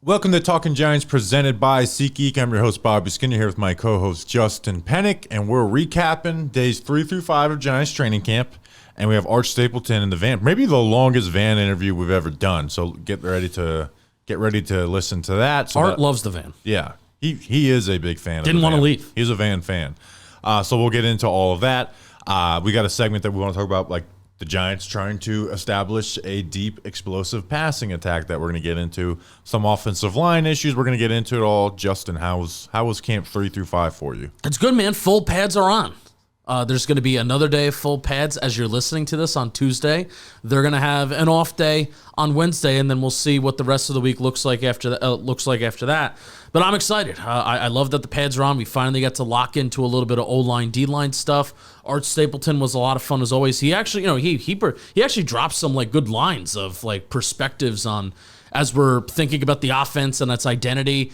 Welcome to Talking Giants, presented by SeatGeek. I'm your host, Bobby Skinner, here with my co-host, Justin Pennick, and we're recapping days 3 through 5 of Giants training camp, and we have Art Stapleton in the van, maybe the longest van interview we've ever done, so get ready to listen to that. So Art loves the van. Yeah, he is a big fan of the van. Didn't want to leave. He's a van fan. So we'll get into all of that. We got a segment that we want to talk about, like the Giants trying to establish a deep, explosive passing attack that we're going to get into. Some offensive line issues. We're going to get into it all. Justin, how was camp 3 through 5 for you? It's good, man. Full pads are on. There's going to be another day of full pads as you're listening to this on Tuesday. They're going to have an off day on Wednesday, and then we'll see what the rest of the week looks like after that. But I'm excited. I love that the pads are on. We finally got to lock into a little bit of O-line, D-line stuff. Art Stapleton was a lot of fun as always. He actually, he actually dropped some like good lines of like perspectives on as we're thinking about the offense and its identity.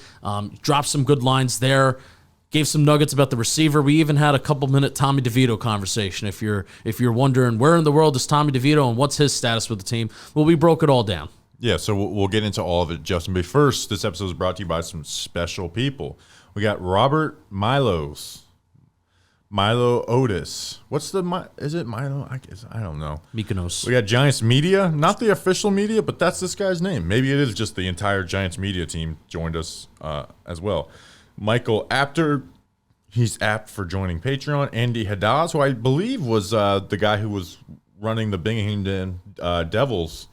Dropped some good lines there. Gave some nuggets about the receiver. We even had a couple-minute Tommy Devito conversation. If you're wondering where in the world is Tommy Devito and what's his status with the team, well, we broke it all down. Yeah, so we'll get into all of it, Justin. But first, this episode is brought to you by some special people. We got Robert Milo Otis. Is it Milo? I don't know. Mykonos. We got Giants Media, not the official media, but that's this guy's name. Maybe it is just the entire Giants Media team joined us as well. Michael Apter, he's apt for joining Patreon. Andy Haddaz, who I believe was the guy who was running the Binghamton Devils,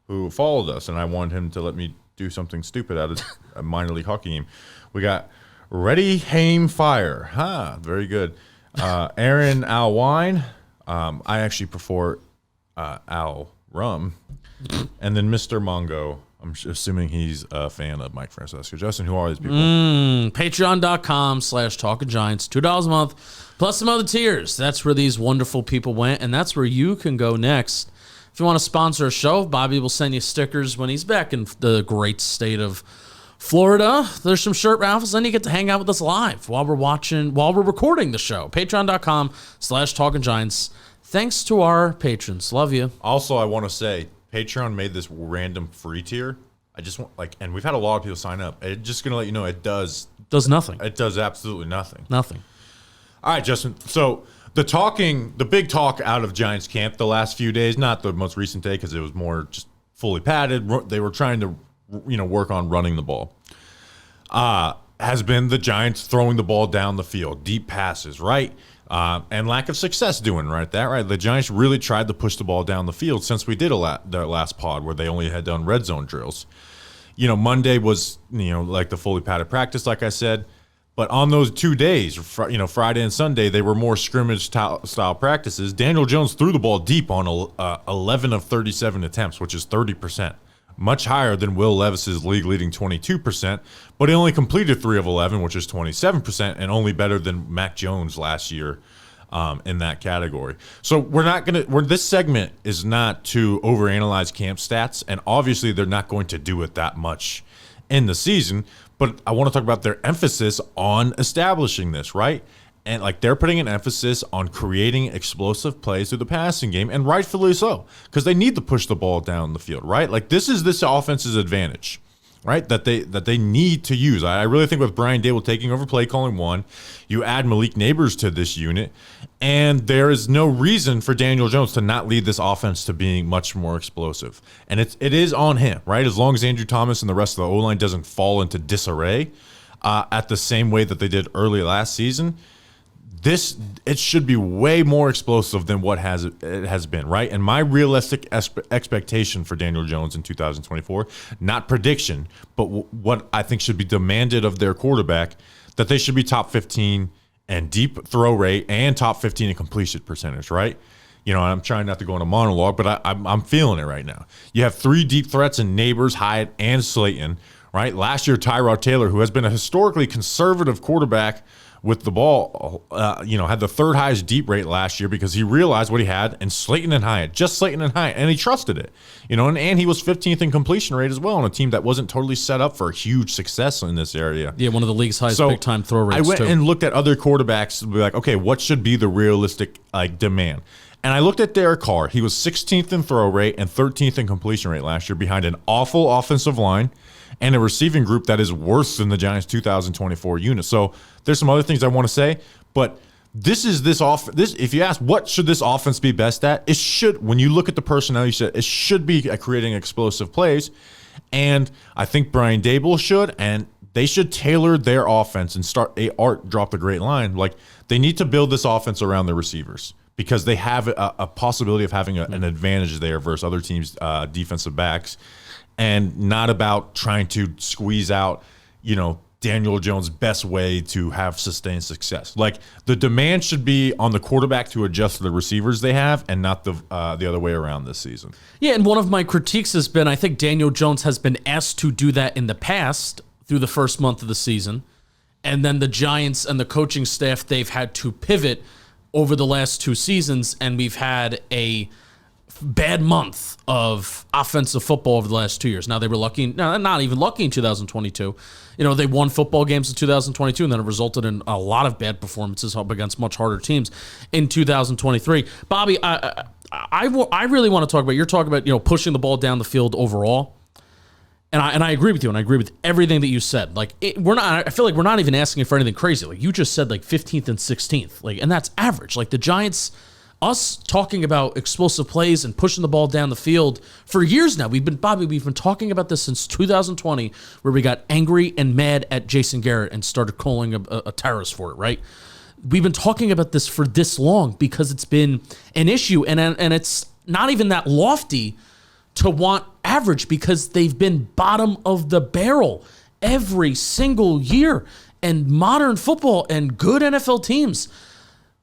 who followed us, and I wanted him to let me do something stupid out of a minor league hockey game. We got Ready Haim Fire. Very good. Aaron Al Wine. I actually prefer Al Rum. And then Mr. Mongo. I'm assuming he's a fan of Mike Francesco. Justin, who are these people? Patreon.com/TalkingGiants, $2 a month, plus some other tiers. That's where these wonderful people went, and that's where you can go next. If you want to sponsor a show, Bobby will send you stickers when he's back in the great state of Florida. There's some shirt raffles, and you get to hang out with us live while we're recording the show. Patreon.com/TalkingGiants. Thanks to our patrons. Love you. Also, I want to say, Patreon made this random free tier. I just want and we've had a lot of people sign up. It's just gonna let you know it does nothing. It does absolutely nothing. Nothing. All right, Justin. So the big talk out of Giants camp the last few days, not the most recent day because it was more just fully padded. They were trying to work on running the ball. Has been the Giants throwing the ball down the field, deep passes, right? And lack of success doing that, right? The Giants really tried to push the ball down the field since we did the last pod where they only had done red zone drills. Monday was, like the fully padded practice, like I said. But on those 2 days, Friday and Sunday, they were more scrimmage style practices. Daniel Jones threw the ball deep on 11 of 37 attempts, which is 30%. Much higher than Will Levis's league-leading 22%, but he only completed 3 of 11, which is 27%, and only better than Mac Jones last year in that category. So this segment is not to overanalyze camp stats, and obviously they're not going to do it that much in the season, but I want to talk about their emphasis on establishing this, right? And they're putting an emphasis on creating explosive plays through the passing game, and rightfully so, because they need to push the ball down the field, right? This is this offense's advantage, right? That they need to use. I really think with Brian Dable taking over play calling one, you add Malik Neighbors to this unit, and there is no reason for Daniel Jones to not lead this offense to being much more explosive. And it is on him, right? As long as Andrew Thomas and the rest of the O-line doesn't fall into disarray at the same way that they did early last season, it should be way more explosive than what it has been, right? And my realistic expectation for Daniel Jones in 2024, not prediction, but what I think should be demanded of their quarterback, that they should be top 15 and deep throw rate and top 15 in completion percentage, right? I'm trying not to go on a monologue, but I'm feeling it right now. You have 3 deep threats in Neighbors, Hyatt, and Slayton, right? Last year, Tyrod Taylor, who has been a historically conservative quarterback with the ball, had the 3rd highest deep rate last year because he realized what he had in Slayton and Hyatt, just Slayton and Hyatt, and he trusted it, and he was 15th in completion rate as well on a team that wasn't totally set up for huge success in this area. Yeah, one of the league's highest big-time throw rates, I went and looked at other quarterbacks and be like, okay, what should be the realistic demand? And I looked at Derek Carr. He was 16th in throw rate and 13th in completion rate last year behind an awful offensive line and a receiving group that is worse than the Giants 2024 unit. So there's some other things I want to say, but this if you ask what should this offense be best at, it should, when you look at the personnel, it should be at creating explosive plays. And I think Brian Daboll should, and they should tailor their offense and Art dropped a great line. Like, they need to build this offense around the receivers because they have a possibility of having an advantage there versus other teams' defensive backs, and not about trying to squeeze out, Daniel Jones' best way to have sustained success. Like, the demand should be on the quarterback to adjust to the receivers they have, and not the other way around this season. Yeah, and one of my critiques has been, I think Daniel Jones has been asked to do that in the past through the first month of the season, and then the Giants and the coaching staff, they've had to pivot over the last 2 seasons, and we've had a bad month of offensive football over the last 2 years. Now, they were lucky, not even lucky in 2022. They won football games in 2022, and then it resulted in a lot of bad performances up against much harder teams in 2023. Bobby, I really want to talk about, you're talking about, pushing the ball down the field overall. And I agree with you, and I agree with everything that you said. Like, I feel like we're not even asking for anything crazy. Like, you just said, like, 15th and 16th, like, and that's average. Like, the Giants, us talking about explosive plays and pushing the ball down the field for years now. We've been talking about this since 2020, where we got angry and mad at Jason Garrett and started calling a terrorist for it, right? We've been talking about this for this long because it's been an issue, and it's not even that lofty to want average, because they've been bottom of the barrel every single year. And modern football and good NFL teams,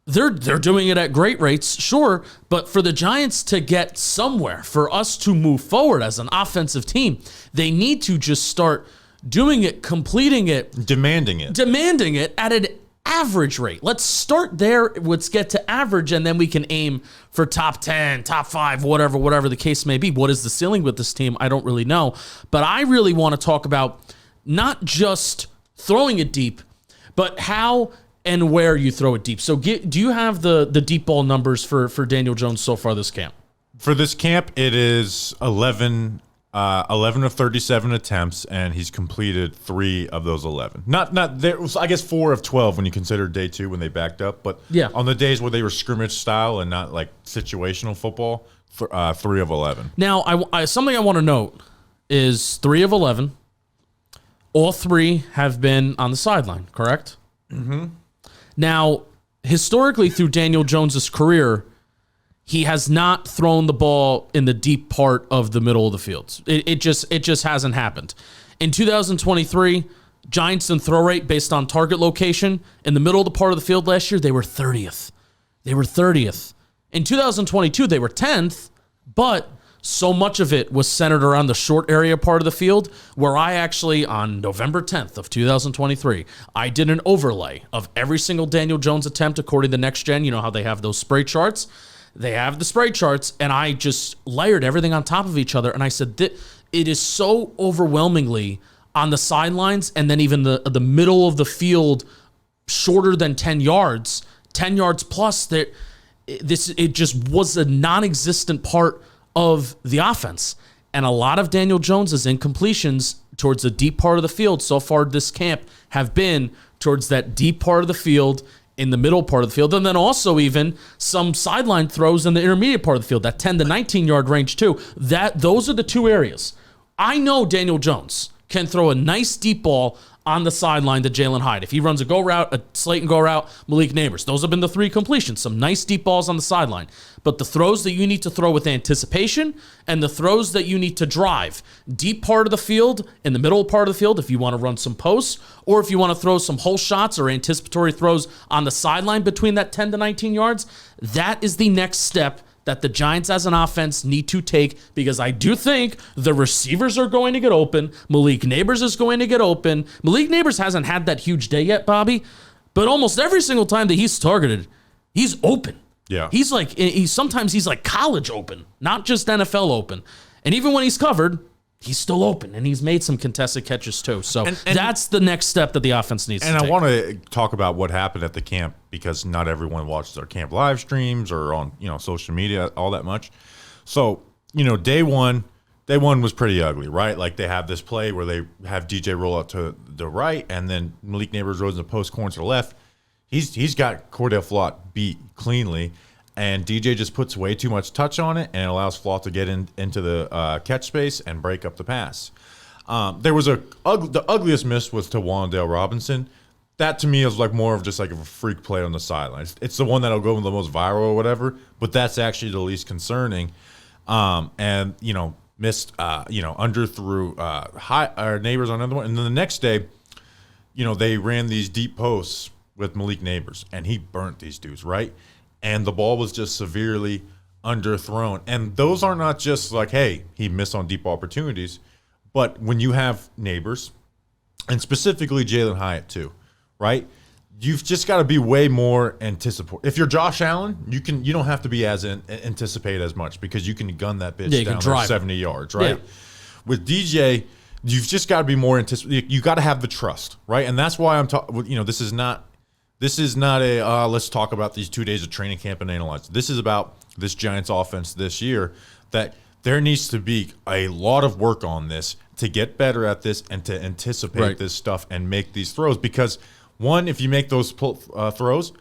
they're doing it at great rates, sure, but for the Giants to get somewhere, for us to move forward as an offensive team, they need to just start doing it, completing it, demanding it at an average rate. Let's start there. Let's get to average, and then we can aim for top 10, top 5, whatever the case may be. What is the ceiling with this team? I don't really know, but I really want to talk about not just throwing it deep, but how and where you throw it deep. So do you have the deep ball numbers for Daniel Jones so far this camp? For this camp, it is 11 of 37 attempts, and he's completed 3 of those 11. Not there was, I guess, 4 of 12 when you consider day 2 when they backed up. But yeah, on the days where they were scrimmage style and not like situational football, 3 of 11. Now, something I want to note is 3 of 11. All 3 have been on the sideline, correct? Mm-hmm. Now, historically, through Daniel Jones's career, he has not thrown the ball in the deep part of the middle of the field. It just hasn't happened. In 2023, Giants in throw rate based on target location in the middle of the part of the field last year, they were 30th. In 2022, they were 10th, but so much of it was centered around the short area part of the field, where I actually, on November 10th of 2023, I did an overlay of every single Daniel Jones attempt according to Next Gen. You know how they have those spray charts? They have the spray charts, and I just layered everything on top of each other, and I said that it is so overwhelmingly on the sidelines, and then even the middle of the field, shorter than 10 yards plus, it just was a non-existent part of the offense. And a lot of Daniel Jones's incompletions towards the deep part of the field so far this camp have been towards that deep part of the field, in the middle part of the field, and then also even some sideline throws in the intermediate part of the field, that 10 to 19 yard range too. Those are the 2 areas. I know Daniel Jones can throw a nice deep ball on the sideline to Jalen Hyde. If he runs a go route, a slate and go route, Malik Neighbors. Those have been the 3 completions. Some nice deep balls on the sideline. But the throws that you need to throw with anticipation and the throws that you need to drive deep part of the field, in the middle part of the field, if you want to run some posts, or if you want to throw some hole shots or anticipatory throws on the sideline between that 10 to 19 yards, that is the next step that the Giants as an offense need to take, because I do think the receivers are going to get open. Malik Neighbors is going to get open. Malik Neighbors hasn't had that huge day yet, Bobby, but almost every single time that he's targeted, he's open. Yeah. Sometimes he's like college open, not just NFL open. And even when he's covered, he's still open, and he's made some contested catches too. So that's the next step that the offense needs to take. And I want to talk about what happened at the camp, because not everyone watches our camp live streams or on social media all that much. So day 1, Day one was pretty ugly, right? Like they have this play where they have DJ roll out to the right, and then Malik Neighbors rolls in the post corner to the left. He's got Cordell Flott beat cleanly, and DJ just puts way too much touch on it and allows Flott to get into the catch space and break up the pass. There was the ugliest miss was to Wandale Robinson. That to me is like more of just like a freak play on the sidelines. It's the one that'll go the most viral or whatever, but that's actually the least concerning. And missed, underthrew our Neighbors on another one. And then the next day, they ran these deep posts with Malik Neighbors, and he burnt these dudes, right? And the ball was just severely underthrown. And those are not just like, hey, he missed on deep opportunities, but when you have Neighbors, and specifically Jalen Hyatt too, right? You've just got to be way more anticipatory. If you're Josh Allen, you don't have to be as anticipate as much because you can gun that bitch down there 70 yards, right? Yeah. With DJ, you've just got to be more anticipatory. You got to have the trust, right? And that's why I'm talking. This is not a let's talk about these 2 days of training camp and analyze. This is about this Giants offense this year. That there needs to be a lot of work on this to get better at this and to anticipate this stuff and make these throws because. One, if you make those throws,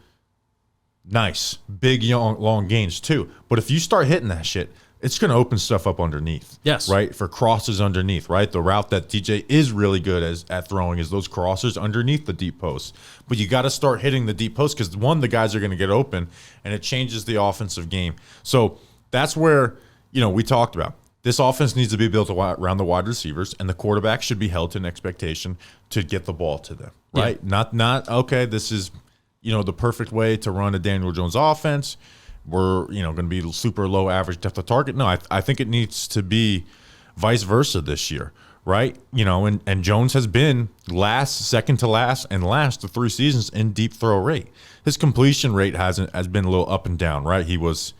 nice. Big, long gains, too. But if you start hitting that shit, it's going to open stuff up underneath. Yes. Right? For crosses underneath, right? The route that DJ is really good at throwing is those crosses underneath the deep post. But you got to start hitting the deep post because, one, the guys are going to get open, and it changes the offensive game. So that's where, we talked about. This offense needs to be built around the wide receivers, and the quarterback should be held to an expectation to get the ball to them, right? Yeah. Not okay, this is, the perfect way to run a Daniel Jones offense. We're, going to be super low average depth of target. No, I think it needs to be vice versa this year, right? And Jones has been second to last, and last the 3 seasons in deep throw rate. His completion rate has been a little up and down, right? He was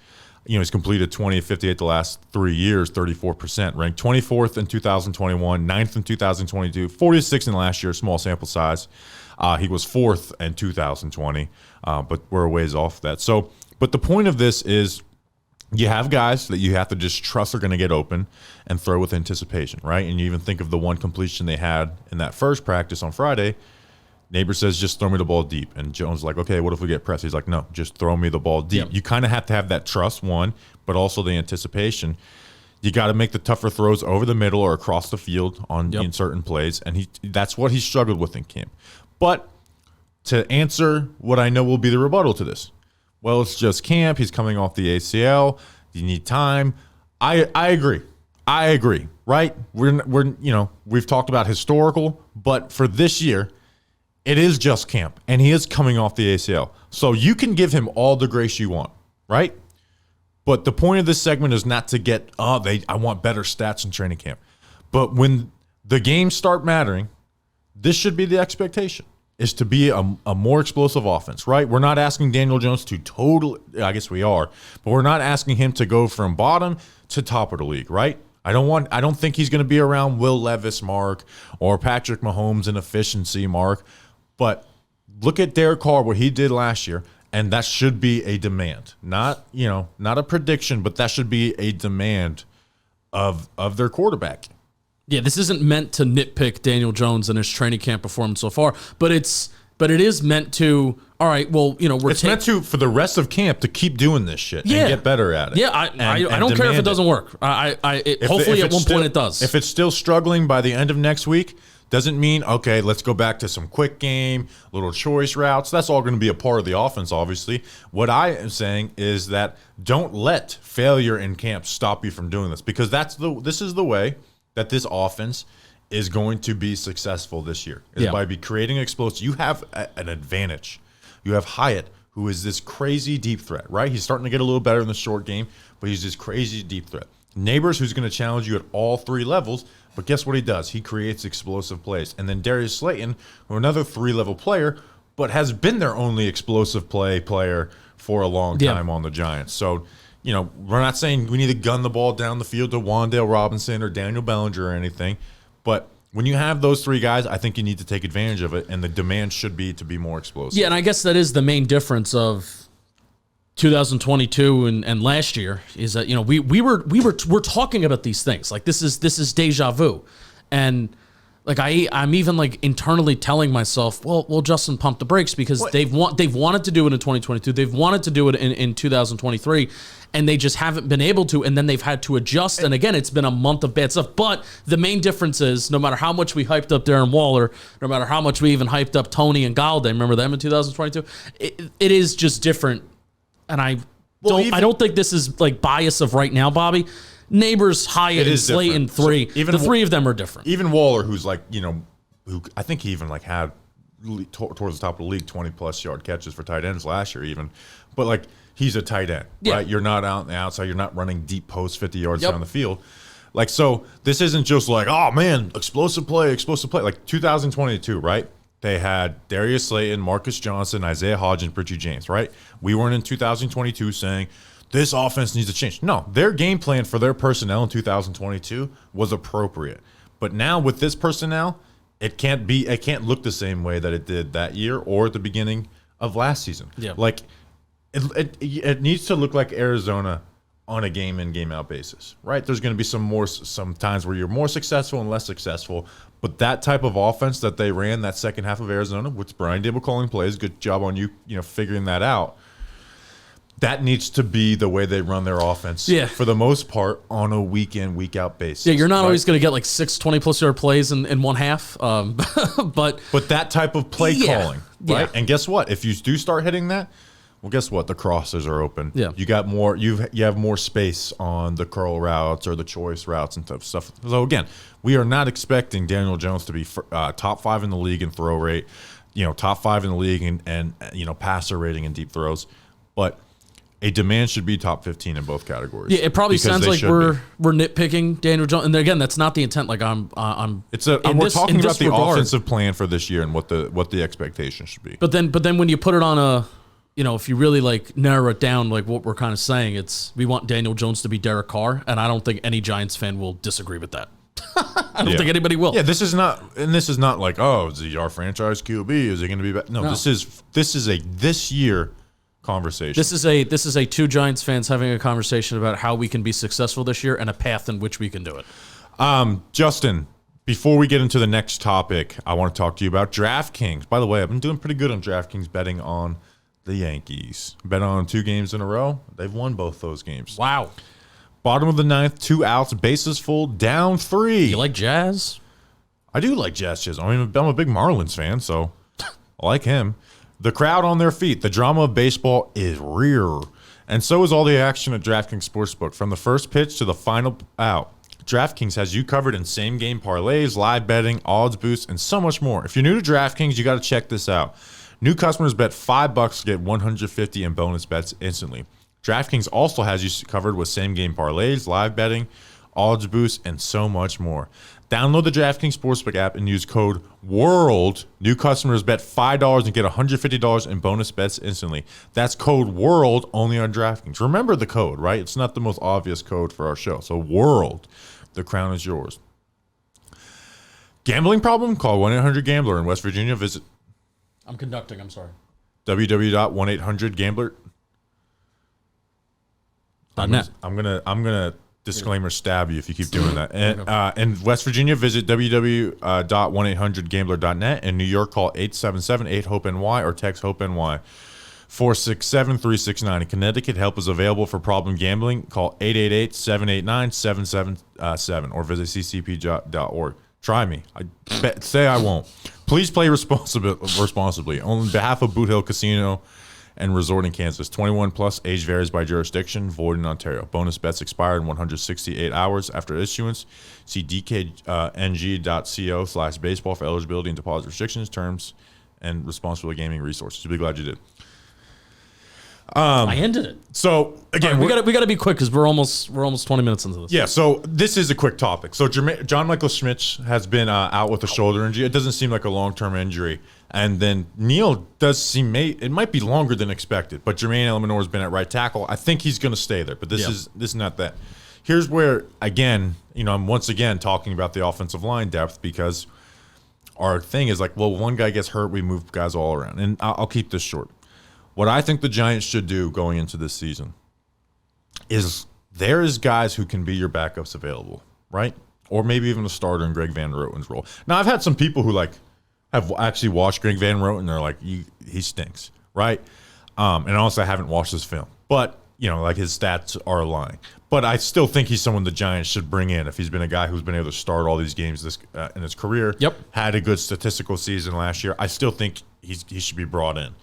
he's completed 20 of 58 the last 3 years, 34%. Ranked 24th in 2021, 9th in 2022, 46th in last year, small sample size. He was 4th in 2020, but we're a ways off that. So, but the point of this is you have guys that you have to just trust are going to get open and throw with anticipation, right? And you even think of the one completion they had in that first practice on Friday. Neighbor says, just throw me the ball deep. And Jones is like, okay, what if we get pressed? He's like, no, just throw me the ball deep. Yep. You kind of have to have that trust, one, but also the anticipation. You got to make the tougher throws over the middle or across the field in certain plays. And that's what he struggled with in camp. But to answer what I know will be the rebuttal to this, well, it's just camp. He's coming off the ACL. You need time. I agree. Right? We've talked about historical, but for this year, it is just camp, and he is coming off the ACL. So you can give him all the grace you want, right? But the point of this segment is not to get, I want better stats in training camp. But when the games start mattering, this should be the expectation, is to be a more explosive offense, right? We're not asking Daniel Jones to I guess we are, but we're not asking him to go from bottom to top of the league, right? I don't think he's going to be around Will Levis mark or Patrick Mahomes in efficiency mark. But look at Derek Carr, what he did last year, and that should be a demand. Not a prediction, but that should be a demand of their quarterback. Yeah, this isn't meant to nitpick Daniel Jones and his training camp performance so far, but it is meant to, all right, well, it's meant to, for the rest of camp, to keep doing this shit and get better at it. Yeah, I don't care if it doesn't work. Hopefully at one point it does. If it's still struggling by the end of next week, doesn't mean, okay, let's go back to some quick game, little choice routes. That's all going to be a part of the offense, obviously. What I am saying is that don't let failure in camp stop you from doing this, because this is the way that this offense is going to be successful this year, is by creating explosives. You have an advantage. You have Hyatt, who is this crazy deep threat, right? He's starting to get a little better in the short game, but he's this crazy deep threat. Neighbors, who's going to challenge you at all 3 levels, but guess what he does? He creates explosive plays. And then Darius Slayton, who another 3-level player, but has been their only explosive player for a long time on the Giants. So, we're not saying we need to gun the ball down the field to Wandale Robinson or Daniel Bellinger or anything, but when you have those 3 guys, I think you need to take advantage of it, and the demand should be to be more explosive. Yeah, and I guess that is the main difference of 2022 and last year is that, you know, we're talking about these things. Like this is deja vu. And like I'm even like internally telling myself, well, Justin, pump the brakes, because they've wanted to do it in 2022. They've wanted to do it in 2023, and they just haven't been able to. And then they've had to adjust. And again, it's been a month of bad stuff. But the main difference is, no matter how much we hyped up Darren Waller, no matter how much we even hyped up Tony and Galladay, remember them in 2022? It is just different. And I don't think this is like bias of right now, Bobby. Neighbors, Hyatt, and Slayton, 3. So even the 3 of them are different. Even Waller, who's like, you know, who I think he even like had towards the top of the league 20+ yard catches for tight ends last year, even. But like, he's a tight end, right? You're not out on the outside. You're not running deep post 50 yards down the field. Like, so this isn't just like, oh man, explosive play. Like 2022, right? They had Darius Slayton, Marcus Johnson, Isaiah Hodgins, Richie James, right? We weren't in 2022 saying this offense needs to change. No, their game plan for their personnel in 2022 was appropriate. But now with this personnel, it can't look the same way that it did that year or at the beginning of last season. Yeah. Like it needs to look like Arizona on a game in, game out basis, right? There's going to be some times where you're more successful and less successful, but that type of offense that they ran that second half of Arizona, with Brian Dable calling plays, good job on you figuring that out. That needs to be the way they run their offense for the most part on a week in, week out basis. Yeah, you're not always going to get like 6 20+ yard plays in one half, but that type of play calling, right? And guess what? If you do start hitting that, well, guess what? The crosses are open. Yeah, you got more. You have more space on the curl routes or the choice routes and stuff. So again, we are not expecting Daniel Jones to be top 5 in the league in throw rate, top 5 in the league and passer rating and deep throws, but a demand should be top 15 in both categories. Yeah, it probably sounds like we're nitpicking Daniel Jones, and again, that's not the intent. Like we're talking about the offensive plan for this year and what the expectation should be. But then when you put it on a, if you really like narrow it down, like what we're kind of saying, it's we want Daniel Jones to be Derek Carr, and I don't think any Giants fan will disagree with that. I don't think anybody will. Yeah, this is not like, oh, is he our franchise QB? Is he going to be back? No, this is a this year conversation. This is a 2 Giants fans having a conversation about how we can be successful this year and a path in which we can do it. Justin, before we get into the next topic, I want to talk to you about DraftKings. By the way, I've been doing pretty good on DraftKings betting on the Yankees. Bet on 2 games in a row. They've won both those games. Wow. Bottom of the 9th, 2 outs, bases full, down 3. You like Jazz? I do like Jazz. I mean, I'm a big Marlins fan, so I like him. The crowd on their feet. The drama of baseball is real. And so is all the action at DraftKings Sportsbook. From the first pitch to the final out, DraftKings has you covered in same-game parlays, live betting, odds boosts, and so much more. If you're new to DraftKings, you got to check this out. New customers bet $5 to get $150 in bonus bets instantly. DraftKings also has you covered with same-game parlays, live betting, odds boosts, and so much more. Download the DraftKings Sportsbook app and use code WORLD. New customers bet $5 and get $150 in bonus bets instantly. That's code WORLD only on DraftKings. Remember the code, right? It's not the most obvious code for our show. So WORLD, the crown is yours. Gambling problem? Call 1-800-GAMBLER in West Virginia. Visit I'm conducting, I'm sorry. www.1800gambler. .net. I'm gonna disclaimer stab you if you keep doing that. And in West Virginia, visit www.1800gambler.net. In New York, call 877-8-HOPE-NY or text HOPE-NY 467-369. In Connecticut, help is available for problem gambling. Call 888-789-777 or visit ccpg.org. Try me. Say I won't. Please play responsibly. On behalf of Boot Hill Casino and Resort in Kansas. 21 plus, age varies by jurisdiction, void in Ontario. Bonus bets expire in 168 hours after issuance. See dkng.co/baseball for eligibility and deposit restrictions, terms, and responsible gaming resources. Be glad you did. I ended it. So again, we got to be quick because we're almost 20 minutes into this. Yeah. So this is a quick topic. So John Michael Schmitz has been out with a shoulder injury. It doesn't seem like a long-term injury. And then Neal does seem it might be longer than expected. But Jermaine Eleanor has been at right tackle. I think he's going to stay there. But this is not that. Here's where again, I'm once again talking about the offensive line depth because our thing is like, well, one guy gets hurt, we move guys all around. And I'll keep this short. What I think the Giants should do going into this season is there is guys who can be your backups available, right? Or maybe even a starter in Greg Van Roten's role. Now, I've had some people who have actually watched Greg Van Roten. They're like, he stinks, right? And honestly, I haven't watched his film, but his stats are lying. But I still think he's someone the Giants should bring in if he's been a guy who's been able to start all these games in his career. Yep. Had a good statistical season last year. I still think he should be brought in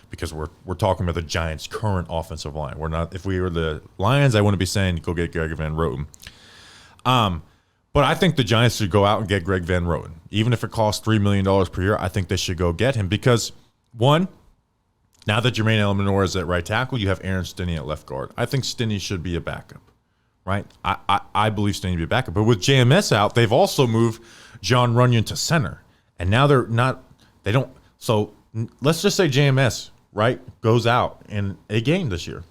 because we're talking about the Giants' current offensive line. We're not. If we were the Lions, I wouldn't be saying go get Greg Van Roten. But I think the Giants should go out and get Greg Van Roten. Even if it costs $3 million per year, I think they should go get him because, one, now that Jermaine Elamor is at right tackle, you have Aaron Stinney at left guard. I think Stinney should be a backup, right? I believe Stinney to be a backup. But with JMS out, they've also moved John Runyon to center. And now so let's just say JMS, right, goes out in a game this year.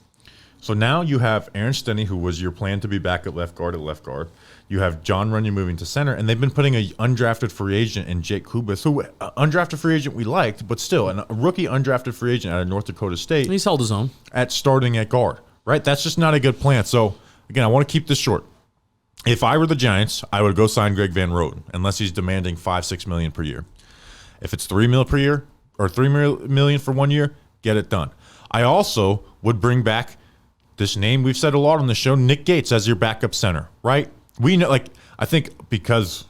So now you have Aaron Stinney, who was your plan to be back at left guard. You have John Runyon moving to center, and they've been putting an undrafted free agent in Jake Kubas, who undrafted free agent we liked, but still a rookie undrafted free agent out of North Dakota State. He's held his own at starting at guard, right? That's just not a good plan. So again, I want to keep this short. If I were the Giants, I would go sign Greg Van Roten, unless he's demanding $5-6 million per year. If it's $3 million per year or $3 million for 1 year, get it done. I also would bring back this name we've said a lot on the show, Nick Gates, as your backup center, right? We know, I think because,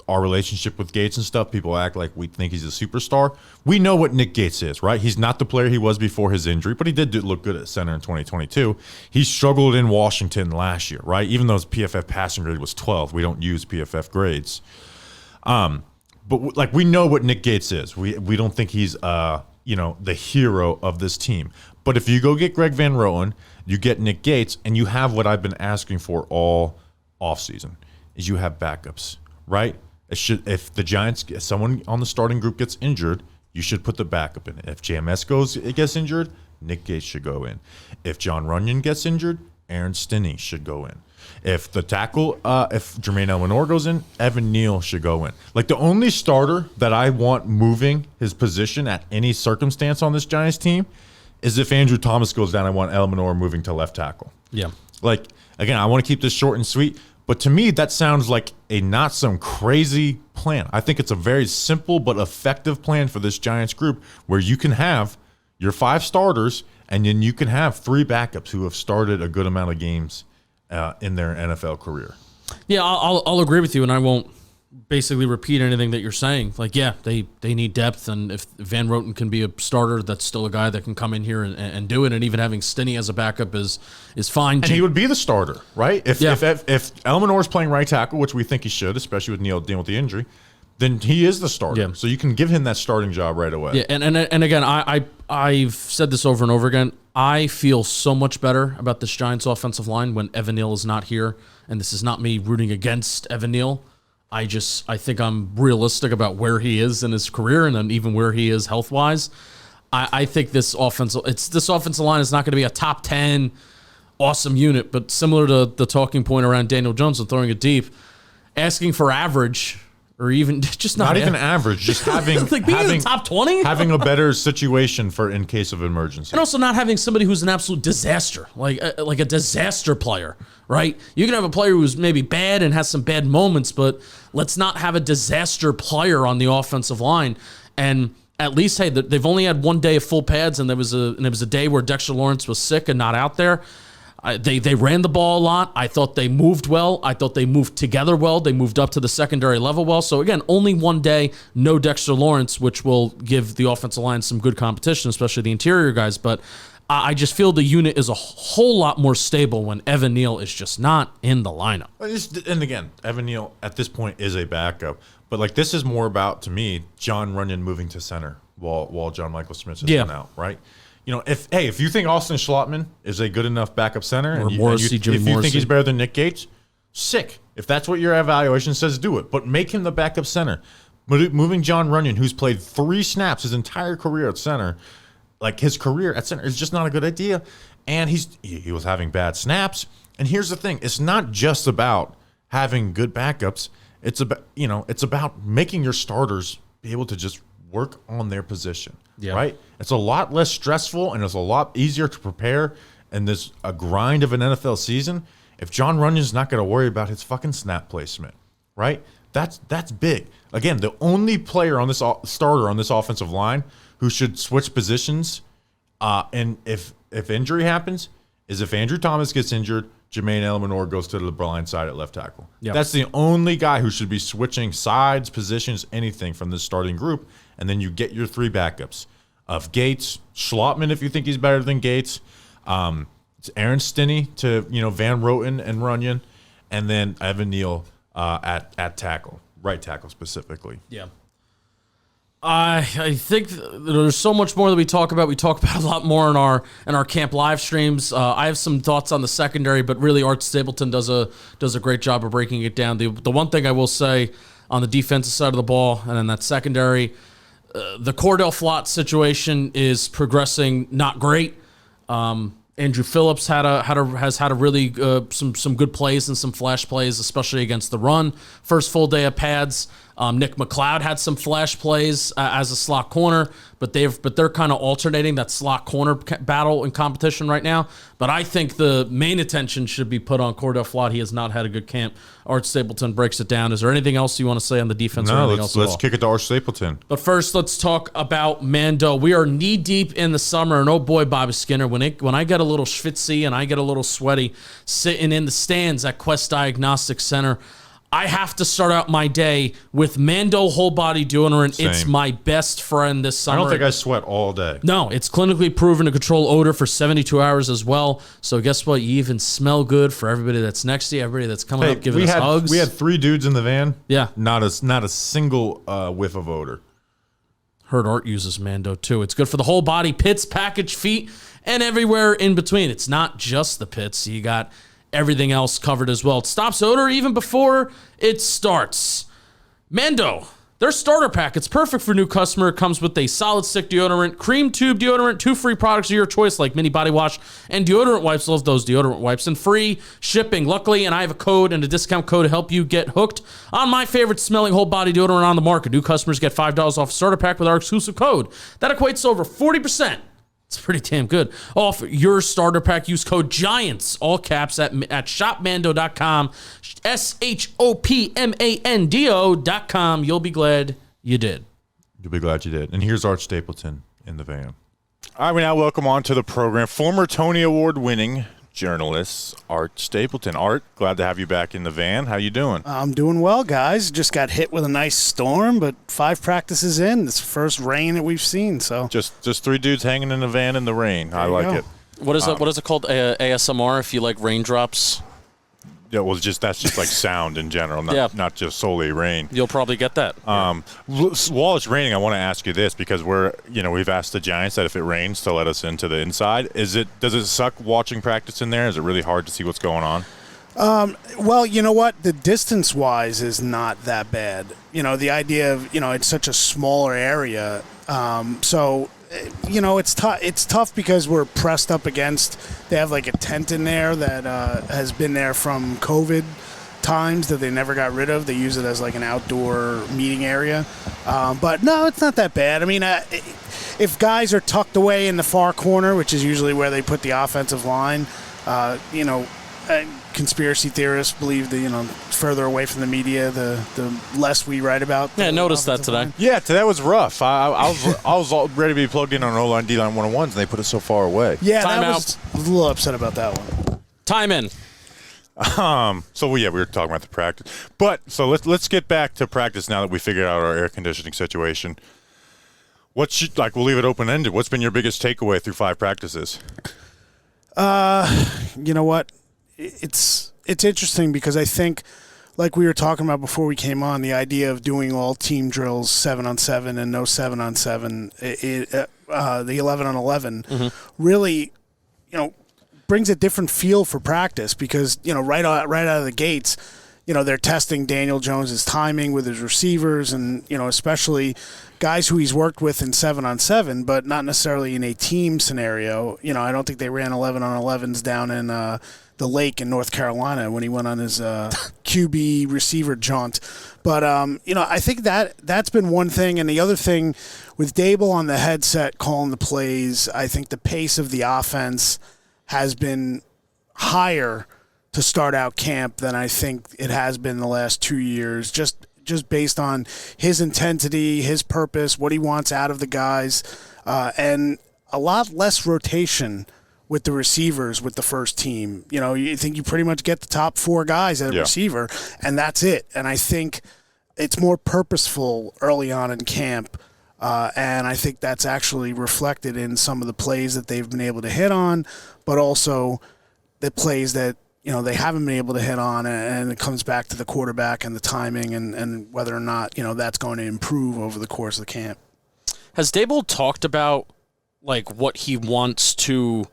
our relationship with Gates and stuff, people act like we think he's a superstar. We know what Nick Gates is, right? He's not the player he was before his injury, but he did look good at center in 2022. He struggled in Washington last year, right? Even though his PFF passing grade was 12, we don't use PFF grades. But we know what Nick Gates is. We don't think he's the hero of this team. But if you go get Greg Van Roten, you get Nick Gates, and you have what I've been asking for all offseason, is you have backups, right? If the Giants, someone on the starting group gets injured, you should put the backup in. If JMS gets injured, Nick Gates should go in. If John Runyon gets injured, Aaron Stinney should go in. If the tackle, if Jermaine Elamor goes in, Evan Neal should go in. The only starter that I want moving his position at any circumstance on this Giants team is if Andrew Thomas goes down, I want Elamor moving to left tackle. Yeah. Again, I want to keep this short and sweet, but to me, that sounds like a not some crazy plan. I think it's a very simple but effective plan for this Giants group where you can have your 5 starters and then you can have 3 backups who have started a good amount of games in their NFL career. Yeah, I'll agree with you, and I won't basically repeat anything that you're saying. They need depth, and if Van Roten can be a starter, that's still a guy that can come in here and do it, and even having Stinney as a backup is fine. And he would be the starter, right? If Elamor is playing right tackle, which we think he should, especially with Neal dealing with the injury, then he is the starter. Yeah. So you can give him that starting job right away. Yeah, and again, I've said this over and over again. I feel so much better about this Giants offensive line when Evan Neal is not here, and this is not me rooting against Evan Neal. I think I'm realistic about where he is in his career and then even where he is health-wise. I think this offensive line is not going to be a top 10 awesome unit, but similar to the talking point around Daniel Jones and throwing it deep, asking for average or even just not even average, just having being in the top 20, having a better situation for in case of emergency, and also not having somebody who's an absolute disaster, like a disaster player. Right? You can have a player who's maybe bad and has some bad moments, but let's not have a disaster player on the offensive line. And at least, hey, they've only had 1 day of full pads, and there was a day where Dexter Lawrence was sick and not out there. They ran the ball a lot. I thought they moved well. I thought they moved together well. They moved up to the secondary level well. So again, only 1 day, no Dexter Lawrence, which will give the offensive line some good competition, especially the interior guys. But I just feel the unit is a whole lot more stable when Evan Neal is just not in the lineup. And again, Evan Neal at this point is a backup. But this is more about, to me, John Runyon moving to center while John Michael Smith is out, right? If you think Austin Schlottman is a good enough backup center, or if you think he's better than Nick Gates, sick. If that's what your evaluation says, do it. But make him the backup center. Moving John Runyon, who's played 3 snaps his entire career at center, his career at center is just not a good idea. And he was having bad snaps. And here's the thing. It's not just about having good backups. It's about making your starters be able to just work on their position, Yeah. right? It's a lot less stressful and it's a lot easier to prepare. And there's a grind of an NFL season. If John Runyon's not going to worry about his fucking snap placement, right? That's big. Again, the only player on this starter on this offensive line who should switch positions, and if injury happens, is if Andrew Thomas gets injured, Jermaine Elmanor goes to the blind side at left tackle. Yep. That's the only guy who should be switching sides, positions, anything from this starting group. And then you get your 3 backups of Gates, Schlotman if you think he's better than Gates. It's Aaron Stinney to Van Roten and Runyon, and then Evan Neal at tackle, right tackle specifically. Yeah. I think there's so much more that we talk about. We talk about a lot more in our camp live streams. I have some thoughts on the secondary, but really Art Stapleton does a great job of breaking it down. The one thing I will say on the defensive side of the ball and then that secondary, the Cordell Flott situation is progressing not great. Andrew Phillips has had a really some good plays and some flash plays, especially against the run. First full day of pads. Nick McLeod had some flash plays as a slot corner, but they're kind of alternating that slot corner battle and competition right now. But I think the main attention should be put on Cordell Flott. He has not had a good camp. Art Stapleton breaks it down. Is there anything else you want to say on the defense? No, let's kick it to Art Stapleton. But first, let's talk about Mando. We are knee deep in the summer, and oh boy, Bobby Skinner, when I get a little schwitzy and I get a little sweaty sitting in the stands at Quest Diagnostic Center, I have to start out my day with Mando whole body deodorant. Same. It's my best friend this summer. I don't think I sweat all day. No, it's clinically proven to control odor for 72 hours as well. So guess what? You even smell good for everybody that's next to you, everybody that's coming up giving us hugs. We had 3 dudes in the van. Yeah. Not a single whiff of odor. Heard Art uses Mando too. It's good for the whole body, pits, package, feet, and everywhere in between. It's not just the pits. You got everything else covered as well. It stops odor even before it starts. Mando, their starter pack. It's perfect for new customer. It comes with a solid stick deodorant, cream tube deodorant, 2 free products of your choice like mini body wash and deodorant wipes. Love those deodorant wipes. And free shipping. Luckily, and I have a code and a discount code to help you get hooked on my favorite smelling whole body deodorant on the market. New customers get $5 off a starter pack with our exclusive code. That equates to over 40%. It's pretty damn good. Off your starter pack, use code GIANTS, all caps, at shopmando.com, shopmando.com. You'll be glad you did. You'll be glad you did. And here's Art Stapleton in the van. All right, we now welcome on to the program former Tony Award-winning journalist Art Stapleton. Art, glad to have you back in the van. How you doing? I'm doing well, guys. Just got hit with a nice storm, but 5 practices in. It's the first rain that we've seen. So just 3 dudes hanging in the van in the rain. I like it. What is it called? ASMR, if you like raindrops? Yeah, well, that's just like sound in general, not just solely rain. You'll probably get that. While it's raining, I want to ask you this because we've asked the Giants that if it rains to let us into the inside. Does it suck watching practice in there? Is it really hard to see what's going on? Well, you know what? The distance-wise is not that bad. The idea of, it's such a smaller area. So, it's tough. It's tough because we're pressed up against. They have like a tent in there that has been there from COVID times that they never got rid of. They use it as like an outdoor meeting area. But no, it's not that bad. I mean, if guys are tucked away in the far corner, which is usually where they put the offensive line, conspiracy theorists believe that further away from the media, the less we write about. Yeah, I noticed that today. Yeah, today was rough. I was all ready to be plugged in on O-line, D-line 101s, and they put it so far away. Yeah, Time I out. was a little upset about that one. Time in. We were talking about the practice, but so let's get back to practice now that we figured out our air conditioning situation. We'll leave it open ended. What's been your biggest takeaway through 5 practices? You know what? It's interesting because I think, like we were talking about before we came on, the idea of doing all team drills 7-on-7 and no 7-on-7, the 11-on-11, really, brings a different feel for practice because right out of the gates, they're testing Daniel Jones's timing with his receivers and especially guys who he's worked with in 7-on-7, but not necessarily in a team scenario. I don't think they ran 11-on-11s down the lake in North Carolina when he went on his QB receiver jaunt. But, I think that's been one thing. And the other thing with Dable on the headset calling the plays, I think the pace of the offense has been higher to start out camp than I think it has been the last 2 years, just based on his intensity, his purpose, what he wants out of the guys, and a lot less rotation with the receivers with the first team. You think you pretty much get the top 4 guys at a receiver, and that's it. And I think it's more purposeful early on in camp, and I think that's actually reflected in some of the plays that they've been able to hit on, but also the plays that they haven't been able to hit on, and it comes back to the quarterback and the timing and whether or not that's going to improve over the course of the camp. Has Dable talked about what he wants to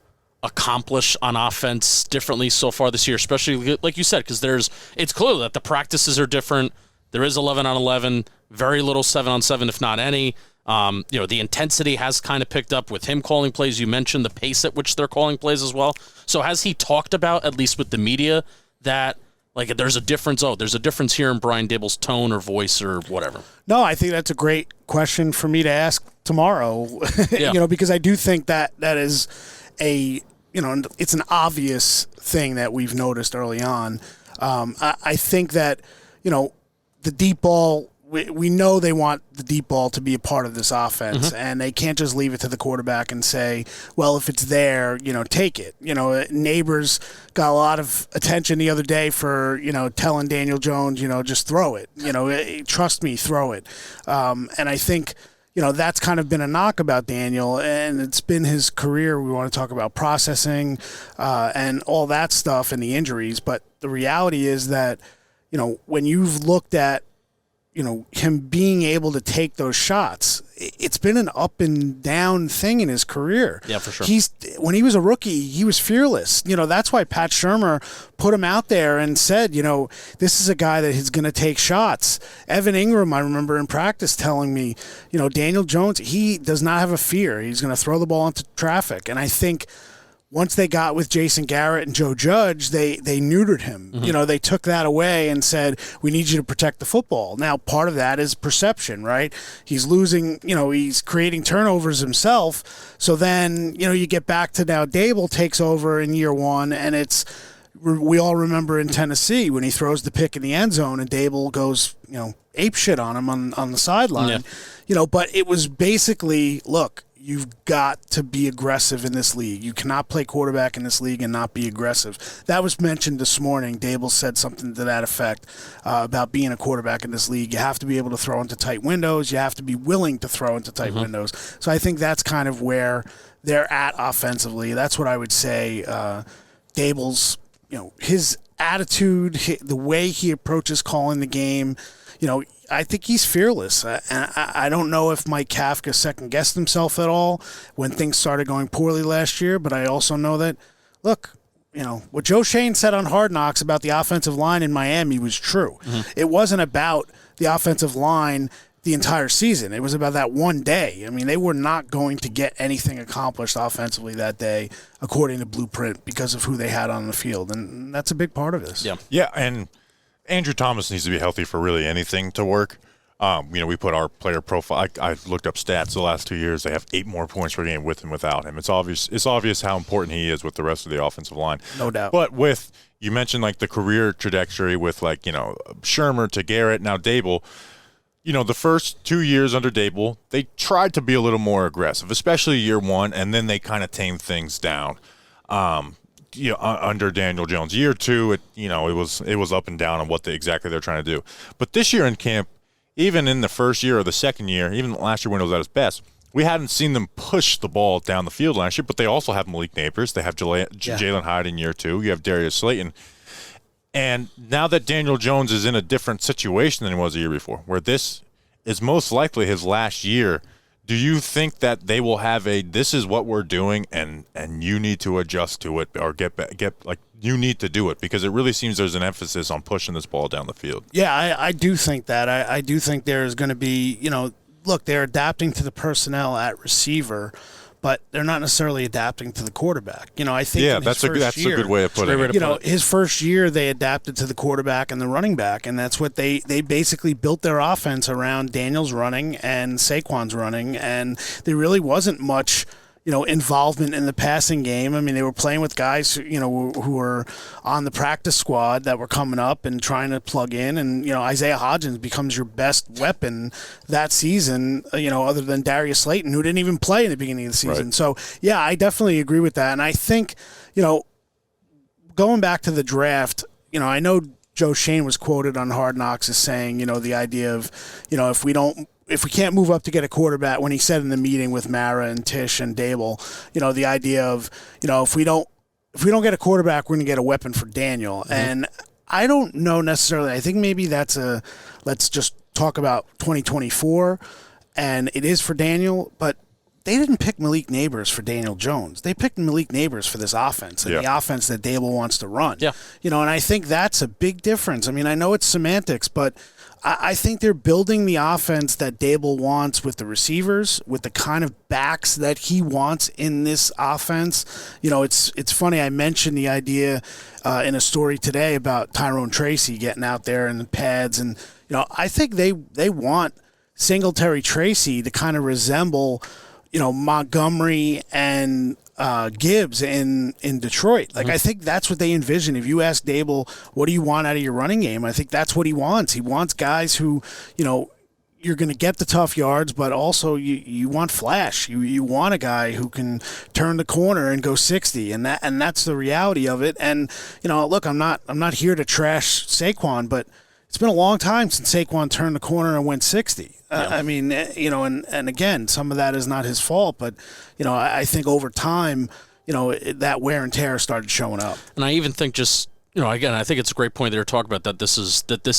accomplish on offense differently so far this year, especially like you said, because it's clear that the practices are different. There is 11 on 11, very little 7 on 7, if not any. The intensity has kind of picked up with him calling plays. You mentioned the pace at which they're calling plays as well. So has he talked about, at least with the media, that there's a difference? Oh, there's a difference here in Brian Dable's tone or voice or whatever. No, I think that's a great question for me to ask tomorrow. Because I do think that is it's an obvious thing that we've noticed early on. I think that the deep ball. We know they want the deep ball to be a part of this offense, and they can't just leave it to the quarterback and say, well, if it's there, take it. Neighbors got a lot of attention the other day for, telling Daniel Jones, just throw it. Trust me, throw it. And I think, that's kind of been a knock about Daniel, and it's been his career. We want to talk about processing and all that stuff and the injuries. But the reality is that, when you've looked at, him being able to take those shots, it's been an up and down thing in his career. Yeah, for sure. When he was a rookie, he was fearless. That's why Pat Shurmur put him out there and said, this is a guy that is going to take shots. Evan Ingram, I remember in practice telling me, Daniel Jones, he does not have a fear. He's going to throw the ball into traffic. And I think once they got with Jason Garrett and Joe Judge, they neutered him. They took that away and said, we need you to protect the football. Now, part of that is perception, right? He's losing, he's creating turnovers himself. So then, you get back to now Dable takes over in year 1, and we all remember in Tennessee when he throws the pick in the end zone and Dable goes, ape shit on him on the sideline. Yeah. But it was basically, look, you've got to be aggressive in this league. You cannot play quarterback in this league and not be aggressive. That was mentioned this morning. Dable said something to that effect about being a quarterback in this league. You have to be able to throw into tight windows. You have to be willing to throw into tight windows. So I think that's kind of where they're at offensively. That's what I would say. Dable's, his attitude, the way he approaches calling the game, I think he's fearless. I don't know if Mike Kafka second-guessed himself at all when things started going poorly last year, but I also know that, look, what Joe Shane said on Hard Knocks about the offensive line in Miami was true. It wasn't about the offensive line the entire season. It was about that one day. I mean, they were not going to get anything accomplished offensively that day, according to Blueprint, because of who they had on the field, and that's a big part of this. Yeah, and Andrew Thomas needs to be healthy for really anything to work. We put our player profile. I looked up stats the last 2 years. They have 8 more points per game with and without him. It's obvious how important he is with the rest of the offensive line. No doubt. But you mentioned the career trajectory with Shurmur to Garrett, now Dable. The first 2 years under Dable, they tried to be a little more aggressive, especially year 1, and then they kind of tamed things down. Under Daniel Jones. Year 2, it was up and down on what exactly they're trying to do. But this year in camp, even in the first year or the second year, even last year when it was at its best, we hadn't seen them push the ball down the field last year, but they also have Malik Neighbors. They have Jalen Hyde in year 2. You have Darius Slayton. And now that Daniel Jones is in a different situation than he was a year before, where this is most likely his last year, do you think that they will have this is what we're doing and you need to adjust to it or you need to do it? Because it really seems there's an emphasis on pushing this ball down the field. Yeah, I do think that. I do think there's going to be, look, they're adapting to the personnel at receiver, but they're not necessarily adapting to the quarterback. I think Yeah, in his that's a first year, good way of putting it. His first year they adapted to the quarterback and the running back, and that's what they basically built their offense around Daniel's running and Saquon's running, and there really wasn't much involvement in the passing game. I mean, they were playing with guys, who were on the practice squad that were coming up and trying to plug in. And, Isaiah Hodgins becomes your best weapon that season, other than Darius Slayton, who didn't even play in the beginning of the season. Right. So, yeah, I definitely agree with that. And I think, going back to the draft, I know Joe Shane was quoted on Hard Knocks as saying, the idea of, if we can't move up to get a quarterback, when he said in the meeting with Mara and Tish and Dable, the idea of, if we don't get a quarterback, we're going to get a weapon for Daniel. Mm-hmm. And I don't know necessarily. I think maybe let's just talk about 2024, and it is for Daniel, but they didn't pick Malik Neighbors for Daniel Jones. They picked Malik Neighbors for this offense and the offense that Dable wants to run. Yeah. And I think that's a big difference. I mean, I know it's semantics, but I think they're building the offense that Dable wants with the receivers, with the kind of backs that he wants in this offense. It's funny. I mentioned the idea in a story today about Tyrone Tracy getting out there in the pads, and I think they want Singletary Tracy to kind of resemble Montgomery and Gibbs in Detroit. Like, I think that's what they envision. If you ask Dable, what do you want out of your running game? I think that's what he wants. He wants guys who, you're going to get the tough yards, but also you want flash. You want a guy who can turn the corner and go 60, and that's the reality of it. And look, I'm not here to trash Saquon, but it's been a long time since Saquon turned the corner and went 60. I mean, and again, some of that is not his fault, but, I think over time, that wear and tear started showing up. And I even think just, again, I think it's a great point that you're talking about, that this